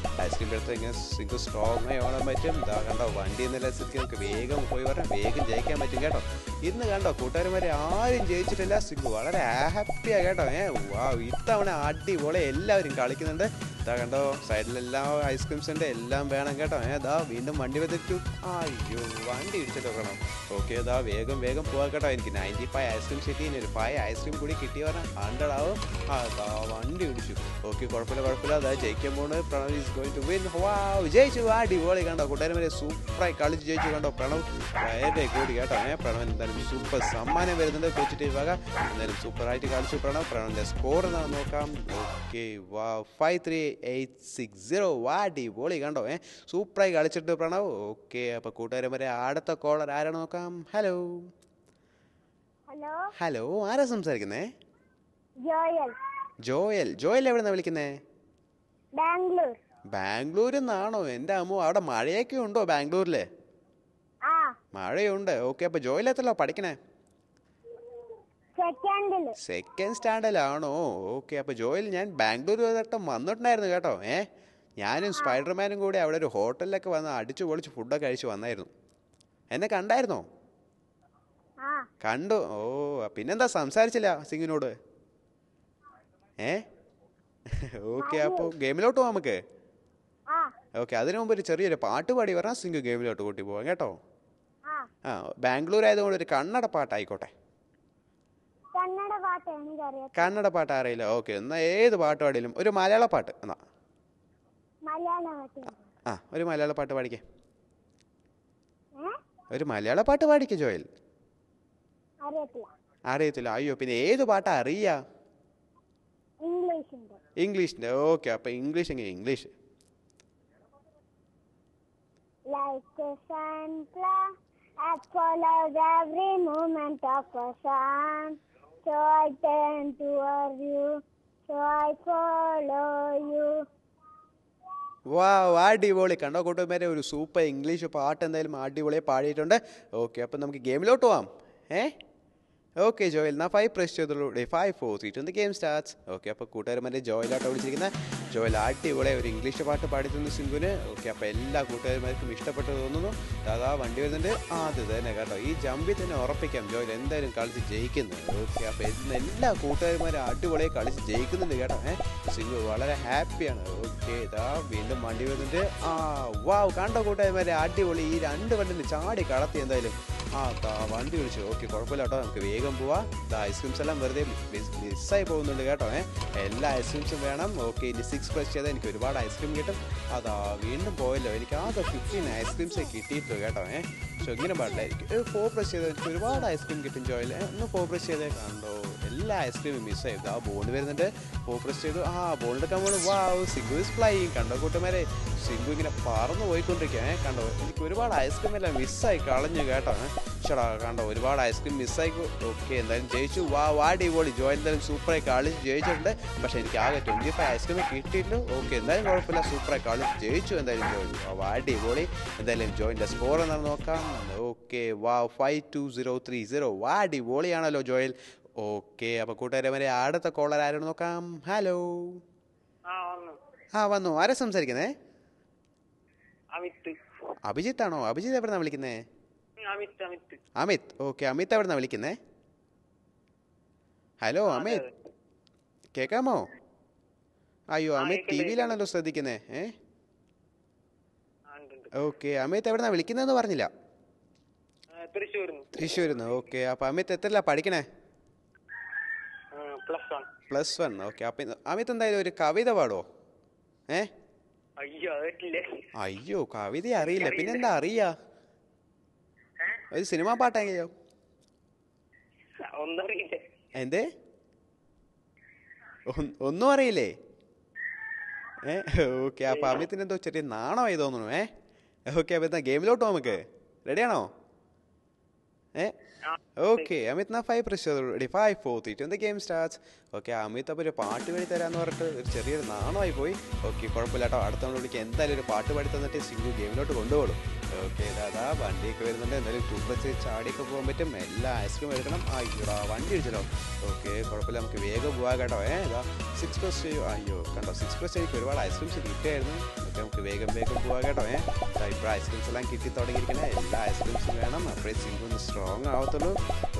ഐസ്ക്രീം എടുത്ത് ഇങ്ങനെ സിംഗിൾ സ്ട്രോങ് ആയി ഓടാൻ പറ്റും. ഇതാ കണ്ടോ, വണ്ടി എന്നുള്ള സ്ഥിതിക്ക് നമുക്ക് വേഗം പോയി പറഞ്ഞാൽ വേഗം ജയിക്കാൻ പറ്റും കേട്ടോ. ഇന്ന് കണ്ടോ കൂട്ടുകാരന്മാരെ ആരും ജയിച്ചിട്ടില്ല. സിംഗു വളരെ ഹാപ്പിയാണ് കേട്ടോ. വാവ്, ഇത്തവണ അടിപൊളി എല്ലാവരും കളിക്കുന്നുണ്ട്. ഇതാ കണ്ടോ, സൈഡിലെല്ലാം ഐസ്ക്രീംസ് ഉണ്ട്. എല്ലാം വേണം കേട്ടോ. ഇതാ വീണ്ടും വണ്ടി വെച്ചിട്ടു. അയ്യോ, വണ്ടി ഇടിച്ചിട്ട് വെക്കണം. ഓക്കെ, ഇതാ വേഗം പോകാം കേട്ടോ. എനിക്ക് 95 ഐസ്ക്രീം കിട്ടി. ഇനി ഒരു 5 ഐസ്ക്രീം കൂടി കിട്ടി പറഞ്ഞാൽ 100 ആവും. അതാ വണ്ടി ഇടിച്ചു. ഓക്കെ, കുഴപ്പമില്ല. അതാ ജയിക്കാൻ പോകുന്നത്. Pranav is going to win. Wow, ജയിച്ചു. അടിപൊളി. കണ്ടോ കൂട്ടുകാരന്മാരെ, സൂപ്പറായി കളിച്ച് ജയിച്ചു. കണ്ടോ പ്രണവ് വളരെ കൂടി കേട്ടോ. പ്രണവ് എന്തായാലും സൂപ്പർ സമ്മാനം വരുന്നുണ്ട് പോസിറ്റീവ് വക. എന്തായാലും സൂപ്പറായിട്ട് കളിച്ചു പ്രണവ്. പ്രണവിൻ്റെ സ്കോർ എന്നാണ് നോക്കാം. ഓക്കെ, വാവ്, 53860. അടിപൊളി. കണ്ടോ സൂപ്പറായി കളിച്ചിട്ട് പ്രണവ്. ഓക്കെ, അപ്പോൾ കൂട്ടുകാരന്മാരെ അടുത്ത കോളർ ആരാണ് നോക്കാം. ഹലോ, ആരാ സംസാരിക്കുന്നേ? ജോയൽ എവിടെ നിന്നാണ് വിളിക്കുന്നേ? ബാംഗ്ലൂരിൽ നിന്നാണോ? എൻ്റെ അമ്മോ, അവിടെ മഴയൊക്കെ ഉണ്ടോ ബാംഗ്ലൂരിൽ? മഴയുണ്ട്. ഓക്കെ, അപ്പോൾ ജോയൽ എത്രല്ലോ പഠിക്കണേ? സെക്കൻഡ് സ്റ്റാൻഡേർഡിലാണോ? ഓക്കെ, അപ്പോൾ ജോയൽ, ഞാൻ ബാംഗ്ലൂർ വട്ടം വന്നിട്ടുണ്ടായിരുന്നു കേട്ടോ. ഞാനും സ്പൈഡർമാനും കൂടി അവിടെ ഒരു ഹോട്ടലിലൊക്കെ വന്ന് അടിച്ചു പൊളിച്ച് ഫുഡൊക്കെ കഴിച്ച് വന്നായിരുന്നു. എന്നെ കണ്ടായിരുന്നോ? കണ്ടു. ഓ, പിന്നെന്താ സംസാരിച്ചില്ല സിംഗിനോട്? ഓക്കെ, അപ്പോൾ ഗെയിമിലോട്ട് പോവാം നമുക്ക്. ഓക്കെ, അതിനു മുമ്പ് ഒരു ചെറിയൊരു പാട്ട് പാടി പറഞ്ഞാൽ സിംഗു ഗെയിമിലോട്ട് കൂട്ടി പോവാം കേട്ടോ. ബാംഗ്ലൂർ ആയതുകൊണ്ട് ഒരു കന്നഡ പാട്ടായിക്കോട്ടെ. കന്നഡ പാട്ട് അറിയില്ല? ഓക്കെ, എന്നാൽ ഏത് പാട്ട് പാടിയാലും ഒരു മലയാള പാട്ട് എന്നാ. ഒരു മലയാള പാട്ട് പാടിക്കേ. ഒരു മലയാള പാട്ട് പാടിക്കേ ജോയൽ. അറിയത്തില്ല? അയ്യോ, പിന്നെ ഏത് പാട്ടാ അറിയാ? ഇംഗ്ലീഷിന്റെ. ഓക്കെ, അപ്പൊ ഇംഗ്ലീഷ് എങ്ങനെ? English. Like a sunflower, I followed every moment of the sun. So I turn toward you, so I follow you. വാവ്, അടിപൊളി. കണ്ടോ കൂട്ടുകാരെ, ഒരു സൂപ്പർ ഇംഗ്ലീഷ് പാട്ട് എന്തായാലും അടിപൊളിയായി പാടിയിട്ടുണ്ട്. ഓക്കെ, അപ്പം നമുക്ക് ഗെയിമിലോട്ട് പോവാം. ഓക്കെ ജോയൽ, എന്നാൽ 5 പ്രസ് ചെയ്തോളൂ. 5 4 3 2 ഗെയിം സ്റ്റാർട്ട്സ്. ഓക്കെ, അപ്പോൾ കൂട്ടുകാരന്മാരെ ജോയലാട്ടോ വിളിച്ചിരിക്കുന്നത്. ജോയൽ അടിപൊളി ഒരു ഇംഗ്ലീഷ് പാട്ട് പാടി തന്നു സിംഗുന്. ഓക്കെ, അപ്പോൾ എല്ലാ കൂട്ടുകാരന്മാർക്കും ഇഷ്ടപ്പെട്ടു തോന്നുന്നു. അതാ വണ്ടി വരുന്നുണ്ട്. അത് തന്നെ കേട്ടോ, ഈ ജമ്പിൽ തന്നെ ഉറപ്പിക്കാം ജോയൽ എന്തായാലും കളിച്ച് ജയിക്കുന്നു. ഓക്കെ, അപ്പോൾ എല്ലാ കൂട്ടുകാരന്മാരും അടിപൊളിയായി കളിച്ച് ജയിക്കുന്നുണ്ട് കേട്ടോ. സിംഗു വളരെ ഹാപ്പിയാണ്. ഓക്കെ, ഇതാ വീണ്ടും വണ്ടി വരുന്നുണ്ട്. വാവ്, കണ്ടോ കൂട്ടുകാരന്മാരെ, അടിപൊളി. ഈ 2 വണ്ടിന് ചാടി കളത്തി എന്തായാലും ദാ വണ്ടി വിളിച്ചു. ഓക്കെ, കുഴപ്പമില്ല കേട്ടോ, നമുക്ക് വേഗം പോവാം. ദാ ഐസ്ക്രീംസ് എല്ലാം വെറുതെ മിസ്സായി പോകുന്നുണ്ട് കേട്ടോ. എല്ലാ ഐസ്ക്രീംസും വേണം. ഓക്കെ, ഇനി 6 പ്രസ് ചെയ്താൽ എനിക്ക് ഒരുപാട് ഐസ്ക്രീം കിട്ടും. അതാ വീണ്ടും പോയല്ലോ. എനിക്ക് ആകെ 15 ഐസ്ക്രീംസേ കിട്ടിയിട്ടുള്ളൂ കേട്ടോ. പക്ഷെ ഇങ്ങനെ പാടില്ലായിരിക്കും. 4 പ്രസ് ചെയ്താൽ എനിക്ക് ഒരുപാട് ഐസ്ക്രീം കിട്ടും ജോയിൽ. ഒന്ന് 4 പ്രസ് ചെയ്തേ. കണ്ടോ, എല്ലാ ഐസ്ക്രീമും മിസ്സായി. ആ ബോൾ വരുന്നുണ്ട്. 4 പ്രസ് ചെയ്തു. ബോൾ എടുക്കാൻ പോകണം. വാവ്, സിംഗു ഇസ് ഫ്ലൈയിങ്. കണ്ടോ കൂട്ടുകാരെ, സിംഗു ഇങ്ങനെ പറന്ന് പോയിക്കൊണ്ടിരിക്കുക. കണ്ടോ, എനിക്ക് ഒരുപാട് ഐസ്ക്രീം എല്ലാം മിസ്സായി കളഞ്ഞു കേട്ടോ. ചേടാ കണ്ടോ, ഒരുപാട് ഐസ്ക്രീം മിസ്സായി. ഓക്കെ, എന്തായാലും ജയിച്ചു. അടിപൊളി. ജോയിൽ എന്തായാലും സൂപ്പറായി കളിച്ച് ജയിച്ചിട്ടുണ്ട്. പക്ഷേ എനിക്ക് ആകെ 25 ഐസ്ക്രീം കിട്ടിയിട്ടുള്ളൂ. ഓക്കെ, എന്തായാലും കുഴപ്പമില്ല, സൂപ്പറായി കളിച്ച് ജയിച്ചു എന്തായാലും ജോയിൽ. അടിപൊളി. എന്തായാലും ജോയിൻ്റെ സ്കോർ എന്താണെന്ന് നോക്കാം. ഓക്കെ, 52030. അടിപൊളിയാണല്ലോ ജോയിൽ. ഓക്കെ, അപ്പോൾ കൂട്ടുകാരെ അടുത്ത കോളർ ആരാണ് നോക്കാം. ഹലോ. വന്നു. ആരാ സംസാരിക്കുന്നേ? അഭിജിത്താണോ? അഭിജിത്ത് എവിടെന്നാ വിളിക്കുന്നേ? അമിത്. ഓക്കെ, അമിത് എവിടെന്നാ വിളിക്കുന്നേ? ഹലോ അമിത്, കേക്കാമോ? അയ്യോ, അമിത് ടി വിയിലാണല്ലോ ശ്രദ്ധിക്കുന്നേ. ഓക്കെ, അമിത് എവിടെന്നാ വിളിക്കുന്നതെന്ന് പറഞ്ഞില്ല. തൃശ്ശൂരിന്ന്. ഓക്കെ, അപ്പോൾ അമിത് എത്രല്ല പഠിക്കണേ? +1. ഓക്കെ, അപ്പം അമിത് എന്തായാലും ഒരു കവിത പാടുമോ? അയ്യോ, കവിത അറിയില്ല, പിന്നെന്താ അറിയാ? ഒരു സിനിമ പാട്ടെങ്കിലോ? എന്തേ, ഒന്നും അറിയില്ലേ? ഓക്കെ, അപ്പൊ അമിത്തിന് എന്തോ ചെറിയ നാണമായി തോന്നുന്നു. ഓക്കെ, അപ്പൊ എന്താ ഗെയിമിലോട്ട് നമുക്ക് റെഡിയാണോ? ഓക്കെ, അമിത് 5 പ്രസ് ചെയ്തോളൂ. 5 4 3 2 ഗെയിം സ്റ്റാർട്ട്സ്. ഓക്കെ, അമിത് അപ്പോൾ ഒരു പാട്ട് പാടി തരാമെന്ന് പറഞ്ഞിട്ട് ഒരു ചെറിയൊരു നാണമായി പോയി. ഓക്കെ, കുഴപ്പമില്ല കേട്ടോ, അടുത്ത നമ്മൾ വിളിക്കുക. എന്തായാലും ഒരു പാട്ട് പാടി തന്നിട്ട് സിംഗു ഗെയിമിലോട്ട് കൊണ്ടുപോകും. ഓക്കെ, അതാ വണ്ടിയൊക്കെ വരുന്നുണ്ട്. എന്തായാലും 2 പ്രസ് ചാടിയൊക്കെ പോകാൻ പറ്റും. എല്ലാ ഐസ്ക്രീം എടുക്കണം. അയ്യോടാ, വണ്ടി ഇടിച്ചല്ലോ. ഓക്കെ, കുഴപ്പമില്ല, നമുക്ക് വേഗം പോകാം കേട്ടോ. ഇതാ 6 പ്രസ് ചെയ്യും. അയ്യോ കണ്ടോ, 6 പ്രസ് എനിക്ക് ഒരുപാട് ഐസ്ക്രീംസ് കിട്ടിയായിരുന്നു. ഓക്കെ, നമുക്ക് വേഗം പോകാം കേട്ടോ. ഇപ്പോൾ ഐസ്ക്രീംസ് എല്ലാം കിട്ടി തുടങ്ങിയിരിക്കണേ. എല്ലാ ഐസ്ക്രീംസും വേണം, അപ്പോഴേ സിംഗു ഒന്ന് സ്ട്രോങ് ആവത്തുള്ളൂ.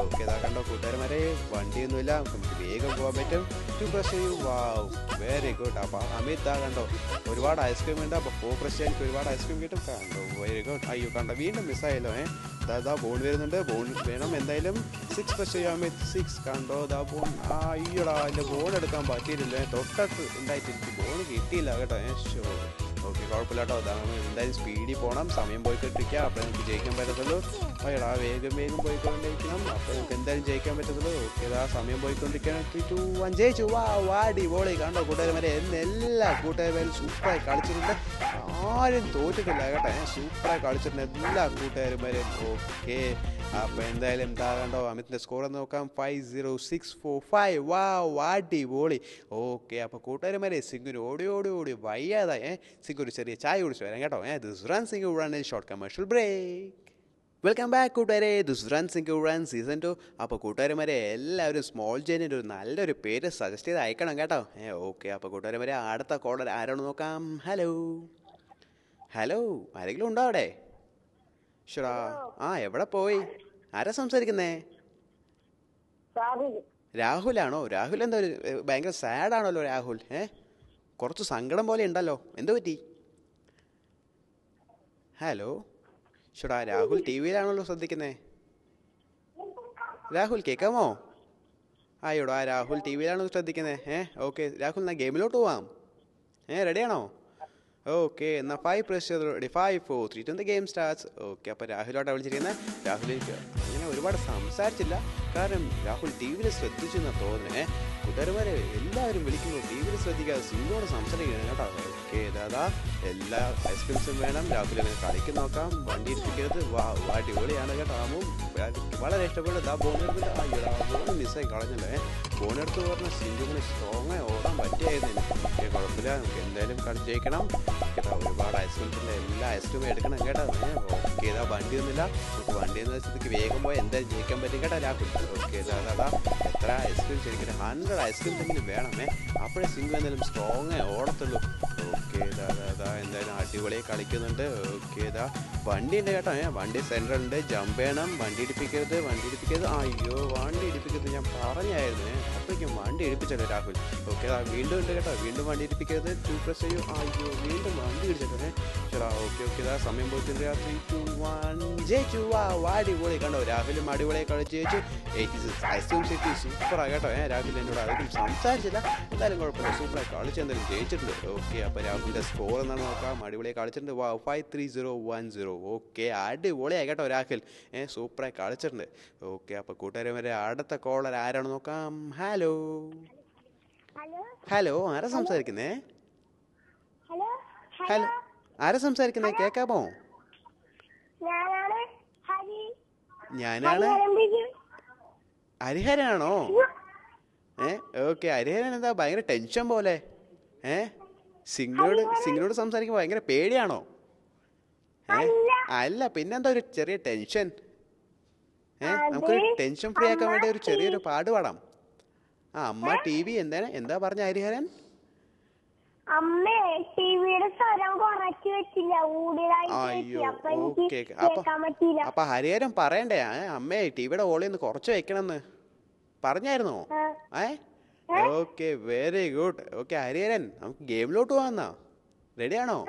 ഓക്കെ, ഇതാ കണ്ടോ കൂട്ടുകാരന്മാരെ, വണ്ടിയൊന്നുമില്ല, നമുക്ക് വേഗം പോകാൻ പറ്റും. 2 പ്രസ് ചെയ്യൂ. വാവ്, വെരി ഗുഡ്. അപ്പോൾ അമിത് ഇതാ കണ്ടോ, ഒരുപാട് ഐസ്ക്രീം ഉണ്ട്. അപ്പോൾ 4 പ്രസ് ചെയ്യാൻ എനിക്ക് ഒരുപാട് ഐസ്ക്രീം കിട്ടും. കണ്ടോ, വെരി ഗുഡ്. അയ്യോ കണ്ടോ, വീണ്ടും മിസ്സായല്ലോ. ദാ ബോൺ വരുന്നുണ്ട്. ബോൺ വേണം എന്തായാലും. 6 പ്രസ് ചെയ്യാം അമിത്. 6 കണ്ടോ, ദാ ബോൺ. അയ്യോടാ, എൻ്റെ ബോൺ എടുക്കാൻ പറ്റിയിട്ടില്ല. തൊട്ടടുത്ത് ഉണ്ടായിട്ട് എനിക്ക് ബോൺ കിട്ടിയില്ല കേട്ടോ. ഓക്കെ, കുഴപ്പമില്ല കേട്ടോ. അതാണ് എന്തായാലും സ്പീഡിൽ പോകണം, സമയം പോയിക്കൊണ്ടിരിക്കുക, അപ്പോൾ നമുക്ക് ജയിക്കാൻ പറ്റത്തുള്ളൂ. അയ്യടാ, വേഗം പോയിക്കൊണ്ടിരിക്കണം, അപ്പോൾ നമുക്ക് എന്തായാലും ജയിക്കാൻ പറ്റത്തുള്ളൂ. ഓക്കെ, ഇതാ സമയം പോയിക്കൊണ്ടിരിക്കുകയാണ്. 3 2 1 ജയിച്ചു. അടിപൊളി. കണ്ടോ കൂട്ടുകാരന്മാരെ, എല്ലാ കൂട്ടുകാരും സൂപ്പറായി കളിച്ചിട്ടുണ്ട്. ആരും തോറ്റിട്ടില്ല കേട്ടോ. സൂപ്പറായി കളിച്ചിട്ടുണ്ട് എല്ലാ കൂട്ടുകാരന്മാരും. ഓക്കെ, അപ്പോൾ എന്തായാലും എന്താ കണ്ടോ, അമിതിൻ്റെ സ്കോർ എന്ന് നോക്കാം. 50645. അടിപൊളി. ഓക്കെ, അപ്പോൾ കൂട്ടുകാരന്മാരെ, സിംഗുന് ഓടി വയ്യാതായി. സിംഗു ഒരു ചെറിയ ചായ കുടിച്ചു വരാം കേട്ടോ. ദിസ് റൺ സിംഗു റൺ short commercial break. Welcome back കൂട്ടുകാരെ, ദിസ് റൺ സിംഗു റൺ സീസൺ 2. അപ്പോൾ കൂട്ടുകാരന്മാരെ, എല്ലാവരും സ്മോൾ ജെയിനിൻ്റെ ഒരു നല്ലൊരു പേര് സജസ്റ്റ് ചെയ്ത് അയക്കണം കേട്ടോ. ഓക്കെ, അപ്പോൾ കൂട്ടുകാരന്മാരെ, അടുത്ത കോളർ ആരാണ് നോക്കാം. ഹലോ. ആരെങ്കിലും ഉണ്ടോ അവിടെ? ഷുറാ. എവിടെ പോയി? ആരാ സംസാരിക്കുന്നേ? രാഹുലാണോ? രാഹുൽ എന്താ ഭയങ്കര സാഡാണല്ലോ രാഹുൽ. കുറച്ച് സങ്കടം പോലെ ഉണ്ടല്ലോ, എന്തു പറ്റി? ഹലോ. ഷുടാ, രാഹുൽ ടി വിയിലാണല്ലോ ശ്രദ്ധിക്കുന്നേ. രാഹുൽ കേൾക്കാമോ? ആയോടാ, രാഹുൽ ടി വിയിലാണോ ശ്രദ്ധിക്കുന്നേ? ഓക്കെ രാഹുൽ, എന്നാൽ ഗെയിമിലോട്ട് പോവാം. റെഡിയാണോ? ഓക്കെ, എന്നാൽ 5 പ്രസ് ചെയ്തോളൂ. 5 4 3 2 ഗെയിം സ്റ്റാർട്ട്സ്. ഓക്കെ, അപ്പോൾ രാഹുലോട്ടാണ് വിളിച്ചിരിക്കുന്നത്. രാഹുലേക്ക് അങ്ങനെ ഒരുപാട് സംസാരിച്ചില്ല, കാരണം രാഹുൽ ടി വിയിൽ ശ്രദ്ധിച്ചു എന്നാണ് തോന്നുന്നത്. കൂട്ടുകാരന്മാരെ, എല്ലാവരും വിളിക്കുമ്പോൾ ടി വിയിൽ ശ്രദ്ധിക്കാതെ സിംഗോട് സംസാരിക്കണം കേട്ടോ. ഓക്കെ, ഇതാ എല്ലാ ഐസ്ക്രീംസും വേണം. രാഹുൽ അങ്ങനെ കളിക്ക് നോക്കാം. വണ്ടി ഇരിപ്പിക്കരുത്. അടിപൊളിയാണ് കേട്ടോ. വളരെ ഇഷ്ടപ്പെട്ടു. ഇതാ ബോൺ എടുത്തിട്ട് ബോൺ മിസ്സായി കളഞ്ഞല്ലോ. ബോൺ എടുത്ത് പറഞ്ഞാൽ സിംഗിന് സ്ട്രോങ്ങായി ഓടാൻ പറ്റിയായിരുന്നു. ഓക്കെ, കുഴപ്പമില്ല, നമുക്ക് എന്തായാലും കളിച്ച് ജയിക്കണം കേട്ടോ. ഒരുപാട് ഐസ്ക്രീംസിൻ്റെ എല്ലാ ഐസ്ക്രീമും എടുക്കണം കേട്ടോ. ഓക്കെ, ഇതാ വണ്ടിയൊന്നുമില്ല, നമുക്ക് വണ്ടി എന്ന സ്ഥിതിക്ക് വേഗം പോയി എന്തായാലും ജയിക്കാൻ പറ്റും കേട്ടോ രാഹുൽ. ഓക്കെ, ഇതാ എത്ര ഐസ്ക്രീം ശരിക്കും 100 ഐസ്ക്രീംസ് എങ്കിലും വേണമേ, അപ്പോഴേ സിംഗു എന്തായാലും സ്ട്രോങ്ങായി ഓടത്തുള്ളൂ. ഓക്കെ, ഇതാ എന്തായാലും അടിപൊളിയായി കളിക്കുന്നുണ്ട്. ഓക്കെ, ഇതാ വണ്ടി ഉണ്ട് കേട്ടോ. വണ്ടി സെൻറ്ററുണ്ട്. ജമ്പ് ചെയ്യണം. വണ്ടി ഇടിപ്പിക്കരുത്. അയ്യോ, വണ്ടി ഇടിപ്പിക്കരുത് ഞാൻ പറഞ്ഞായിരുന്നു. അപ്പോഴേക്കും വണ്ടി ഇടിപ്പിച്ചല്ലോ രാഹുൽ. ഓക്കെ, വീണ്ടും ഉണ്ട് കേട്ടോ. വീണ്ടും വണ്ടി ഇടിപ്പിക്കരുത്. 2 പ്രസ് ചെയ്യൂ. അയ്യോ, വീണ്ടും വണ്ടി വണ്ടി ഇടിച്ചിട്ടേ. ചേട്ടാ ഓക്കെ ഓക്കെ ഇതാ സമയം പോയിട്ടുണ്ട്. 3, 2, 1 ജയിച്ചു. വാ അടിപൊളി കണ്ടോ. രാഹുലും അടിപൊളിയെ കളിച്ച് ജയിച്ചു. ഐസ്ക്രീം സിറ്റി സൂപ്പറാണ് കേട്ടോ. രാഹുൽ എന്നോട് അധികം സംസാരിച്ചില്ല, എന്തായാലും കുഴപ്പമില്ല, സൂപ്പറായി കളിച്ച് എന്തായാലും ജയിച്ചിട്ടുണ്ട്. ഓക്കെ അപ്പോൾ രാഹുലിൻ്റെ സ്കോർ എന്നാണ് നോക്കാം. അടിപൊളിയായി കളിച്ചിട്ടുണ്ട്. വാ 5-3-0-1-0. ഓക്കെ അടിപൊളിയായി കേട്ടോ രാഹുൽ, സൂപ്പറായി കളിച്ചിട്ടുണ്ട്. ഓക്കെ അപ്പോൾ കൂട്ടുകാരെ വരെ അടുത്ത കോളർ ആരാണ് നോക്കാം. ഹലോ ഹലോ ആരാ സംസാരിക്കുന്നേ? ഹലോ ആരാ സംസാരിക്കുന്നേ? കേൾക്കാമോ? ഞാനാണ്. ഹരിഹരനാണോ? ഓക്കെ ഹരിഹരൻ എന്താ ഭയങ്കര ടെൻഷൻ പോലെ? സിംഗിനോട് സംസാരിക്കുമ്പോൾ ഭയങ്കര പേടിയാണോ? അല്ല പിന്നെന്താ ഒരു ചെറിയ ടെൻഷൻ? നമുക്കൊരു ടെൻഷൻ ഫ്രീ ആക്കാൻ വേണ്ടി ഒരു ചെറിയൊരു പാട്ട് പാടാം. അമ്മ ടി വി എന്താ പറഞ്ഞ ഹരിഹരൻ? അമ്മേ ടിവിയുടെ സ്വരം കുറച്ച് വെച്ചില്ല, അപ്പൊ ഹരിഹരൻ പറയണ്ടേ അമ്മേ ടിവിയുടെ വോളിയം ഒന്ന് കുറച്ച് വെക്കണമെന്ന് പറഞ്ഞായിരുന്നോ? Okay very good. Okay Hariharan നമുക്ക് ഗെയിമിലോട്ട് പോവാന്നാ. റെഡിയാണോ?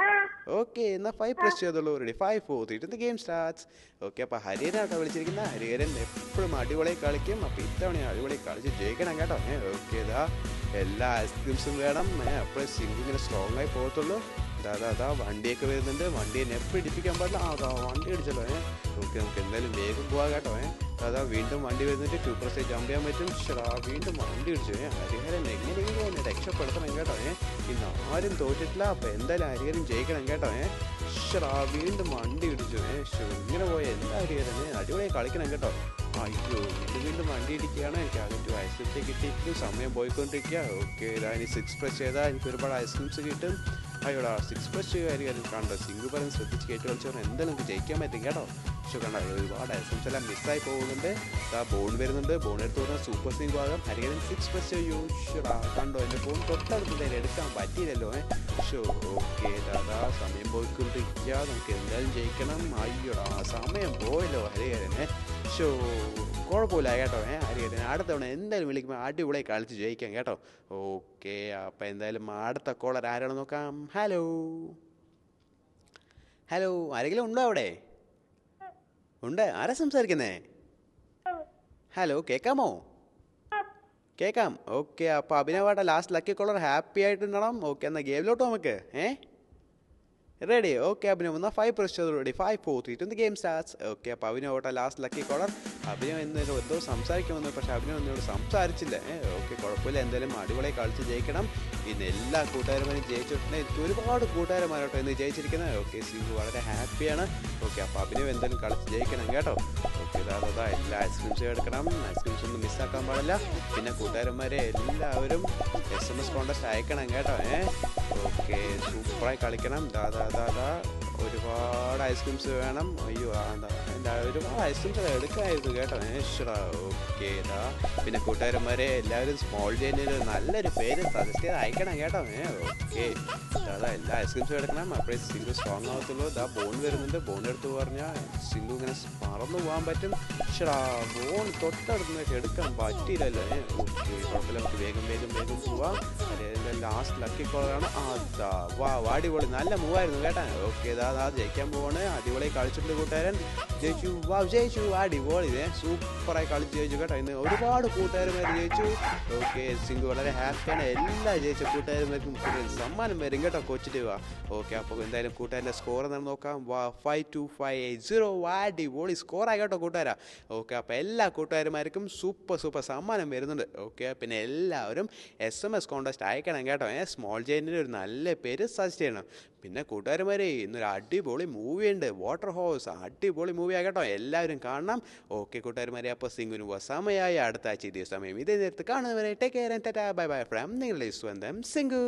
ഓക്കെ എന്നാൽ 5 പ്രസ് ചെയ്തോളൂ. Ready 5, 4, 3 game starts. ഓക്കെ അപ്പോൾ ഹരിഹരനാട്ടോ വിളിച്ചിരിക്കുന്ന. ഹരിഹരൻ എപ്പോഴും അടിപൊളി കളിക്കും. അപ്പോൾ ഇത്തവണ അടിപൊളി കളിച്ച് ജയിക്കണം കേട്ടോ. ഓക്കെ ഇതാ എല്ലാ ഐസ്ക്രീംസും വേണം. അപ്പോഴേ സിംഗ് ഇങ്ങനെ സ്ട്രോങ് ആയി പോകത്തുള്ളൂ. അതാ വണ്ടിയൊക്കെ വരുന്നുണ്ട്. വണ്ടിയെ നെപ്പ് ഇടിപ്പിക്കാൻ പാടില്ല. അതാ വണ്ടി അടിച്ചല്ലോ. ഓക്കെ നമുക്ക് എന്തായാലും വേഗം പോവാം കേട്ടോ. അതാ വീണ്ടും വണ്ടി വരുന്നിട്ട് 2 പ്രസ് ജമ്പ് ചെയ്യാൻ പറ്റും. വീണ്ടും വണ്ടി ഇടിച്ചു. ഹരിഹരൻ എങ്ങനെയെങ്കിലും എന്നെ രക്ഷപ്പെടുത്തണം കേട്ടോ. ഇന്ന് ആരും തോറ്റിട്ടില്ല. അപ്പോൾ എന്തായാലും ഹരിഹരൻ ജയിക്കണം കേട്ടോ. വീണ്ടും വണ്ടി ഇടിച്ചു. ഇങ്ങനെ പോയ എന്താ ഹരിഹരൻ അടിപൊളിയായി കളിക്കണം കേട്ടോ. അയ്യോ വീണ്ടും വണ്ടി ഇടിക്കുകയാണ്. എനിക്ക് അതിൻ്റെ ഐസ്ക്രീംസ് കിട്ടിയിട്ട് സമയം പോയിക്കൊണ്ടിരിക്കുക. ഓക്കെ ഇതാ ഇനി 6 പ്രസ് ചെയ്താൽ എനിക്ക് ഒരുപാട് ഐസ്ക്രീംസ് കിട്ടും. അയ്യോടാ 6 പ്രസ് ചെയ്യുമായിരിക്കും. കണ്ടോ സിംഗിൾ പറഞ്ഞ് ശ്രദ്ധിച്ച് കയറ്റി കളിച്ചവർ എന്തായാലും നമുക്ക് ജയിക്കാൻ പറ്റും കേട്ടോ. പക്ഷെ കണ്ടോ ഒരുപാട് ഐസ്ക്രീംസ് എല്ലാം മിസ്സായി പോകുന്നുണ്ട്. ബോൺ വരുന്നുണ്ട്. ബോൺ എടുത്ത് പറഞ്ഞാൽ സൂപ്പർ സിംഗ് ആകാം. ഹരിഹരൻ 6 പ്രസ് ചെയ്യൂ. കണ്ടോ എൻ്റെ ഫോൺ തൊട്ടടുത്ത് എടുക്കാൻ പറ്റിയില്ലല്ലോ. ഓക്കെ ദാദാ സമയം പോയിക്കൊണ്ടിരിക്കുക. നമുക്ക് എന്തായാലും ജയിക്കണം. അയ്യോടാ സമയം പോയല്ലോ ഹരിഹരനെ. കുഴപ്പമില്ല കേട്ടോ. ഹരിഹരൻ അടുത്ത തവണ എന്തായാലും വിളിക്കുമ്പോൾ അടിപൊളി കളിച്ച് ജയിക്കാം കേട്ടോ. ഓക്കെ അപ്പം എന്തായാലും അടുത്ത കോളർ ആരാണെന്ന് നോക്കാം. ഹലോ ഹലോ ആരെങ്കിലും ഉണ്ടോ അവിടെ? ഉണ്ട്. ആരാ സംസാരിക്കുന്നേ? ഹലോ കേൾക്കാമോ? കേൾക്കാം. ഓക്കെ അപ്പോൾ അഭിനവാട്ട ലാസ്റ്റ് ലക്കി കോളർ ഹാപ്പി ആയിട്ടുണ്ടാവും. ഓക്കെ എന്നാൽ ഗെയിമിലോട്ട് നമുക്ക് റെഡി. ഓക്കെ അഭിനവ് എന്നാൽ 5 പ്രസ് ചെയ്തു. Ready 5, 4, 3 game starts. ഓക്കെ അപ്പോൾ അഭിനവോട്ടെ ലാസ്റ്റ് ലക്കി കോളർ. അഭിനവ് എന്തോ സംസാരിക്കുമെന്ന്, പക്ഷെ അഭിനവ് എന്നോട് സംസാരിച്ചില്ല. ഓക്കെ കുഴപ്പമില്ല, എന്തായാലും അടിപൊളി കളിച്ച് ജയിക്കണം. ഇന്ന് എല്ലാ കൂട്ടുകാരന്മാരും ജയിച്ചിട്ടുണ്ട്. എനിക്ക് ഒരുപാട് കൂട്ടുകാരന്മാരോട്ടോ ഇന്ന് ജയിച്ചിരിക്കുന്നത്. ഓക്കെ സിംഗ് വളരെ ഹാപ്പിയാണ്. ഓക്കെ അപ്പോൾ അഭിനവ് എന്തായാലും കളിച്ച് ജയിക്കണം കേട്ടോ. ഓക്കെ അതാ എല്ലാ ഐസ്ക്രീംസും എടുക്കണം. ഐസ്ക്രീംസ് ഒന്നും മിസ്സാക്കാൻ പാടില്ല. പിന്നെ കൂട്ടുകാരന്മാരെ എല്ലാവരും SMS കോൺടെസ്റ്റ് അയക്കണം കേട്ടോ. ഓക്കെ സൂപ്പറായി കളിക്കണം. ദാദാ ഒരുപാട് ഐസ്ക്രീംസ് വേണം. അയ്യോ എന്താ ഒരുപാട് ഐസ്ക്രീംസ് എടുക്കായിരുന്നു കേട്ടോ. ഓക്കെ പിന്നെ കൂട്ടുകാരന്മാരെ എല്ലാവരും സ്മോൾ ജെയിനിൽ നല്ലൊരു പേര് സജസ്റ്റ് ചെയ്ത് അയക്കണം കേട്ടോ. ഓക്കെ എല്ലാ ഐസ്ക്രീംസും എടുക്കണം. അപ്പോഴേ സിംഗു സ്ട്രോങ് ആവത്തുള്ളൂ. ബോൺ വരുന്നുണ്ട്. ബോൺ എടുത്ത് പറഞ്ഞാൽ സിംഗു ഇങ്ങനെ പറന്നു പോകാൻ പറ്റും. ബോൺ തൊട്ടടുത്ത് എടുക്കാൻ പറ്റിയില്ലല്ലോ. ഓക്കെ കുഴപ്പമില്ല, നമുക്ക് വേഗം പോവാം. ലാസ്റ്റ് ലക്കി കോളറാണ്. അടിപൊളി നല്ല മൂവായിരുന്നു കേട്ടോ. ഓക്കെ ജയിക്കാൻ പോവാണ്. അടിപൊളി കളിച്ചിട്ടുണ്ട് കൂട്ടുകാരൻ. ജയിച്ചു അടിപൊളി സൂപ്പറായി കളിച്ച് ജയിച്ചു കേട്ടോ. ഇന്ന് ഒരുപാട് കൂട്ടുകാരന്മാർ ജയിച്ചു. ഓക്കെ സിംഗു വളരെ ഹാപ്പിയാണ്. എല്ലാ ജയിച്ച കൂട്ടുകാരന്മാർക്കും സമ്മാനം വരും കേട്ടോ. കൊച്ചിട്ട് ഓക്കെ അപ്പോൾ എന്തായാലും കൂട്ടുകാരൻ്റെ സ്കോർ എന്നാണ് നോക്കാം. 5-2-5-0 അടിപൊളി സ്കോറായി കേട്ടോ കൂട്ടുകാരാ. ഓക്കെ അപ്പോൾ എല്ലാ കൂട്ടുകാരന്മാർക്കും സൂപ്പർ സമ്മാനം വരുന്നുണ്ട്. ഓക്കെ പിന്നെ എല്ലാവരും SMS കോൺടെസ്റ്റ് അയക്കണം കേട്ടോ. സ്മോൾ ജെയിനിൽ ഒരു നല്ല പേര് സജസ്റ്റ് ചെയ്യണം. പിന്നെ കൂട്ടുകാരന്മാരെ ഇന്നൊരു അടിപൊളി മൂവിയുണ്ട്, വാട്ടർ ഹോഴ്സ്. അടിപൊളി മൂവിയാണ് കേട്ടോ, എല്ലാവരും കാണണം. ഓക്കെ കൂട്ടുകാരന്മാരെ അപ്പോൾ സിംഗിന് പോവാൻ സമയമായി. അടുത്ത ആഴ്ച ഇതേ സമയം ഇതേ നേരത്ത് കാണുന്നവരെ take care and tata bye bye from നിങ്ങളുടെ സ്വന്തം സിംഗു.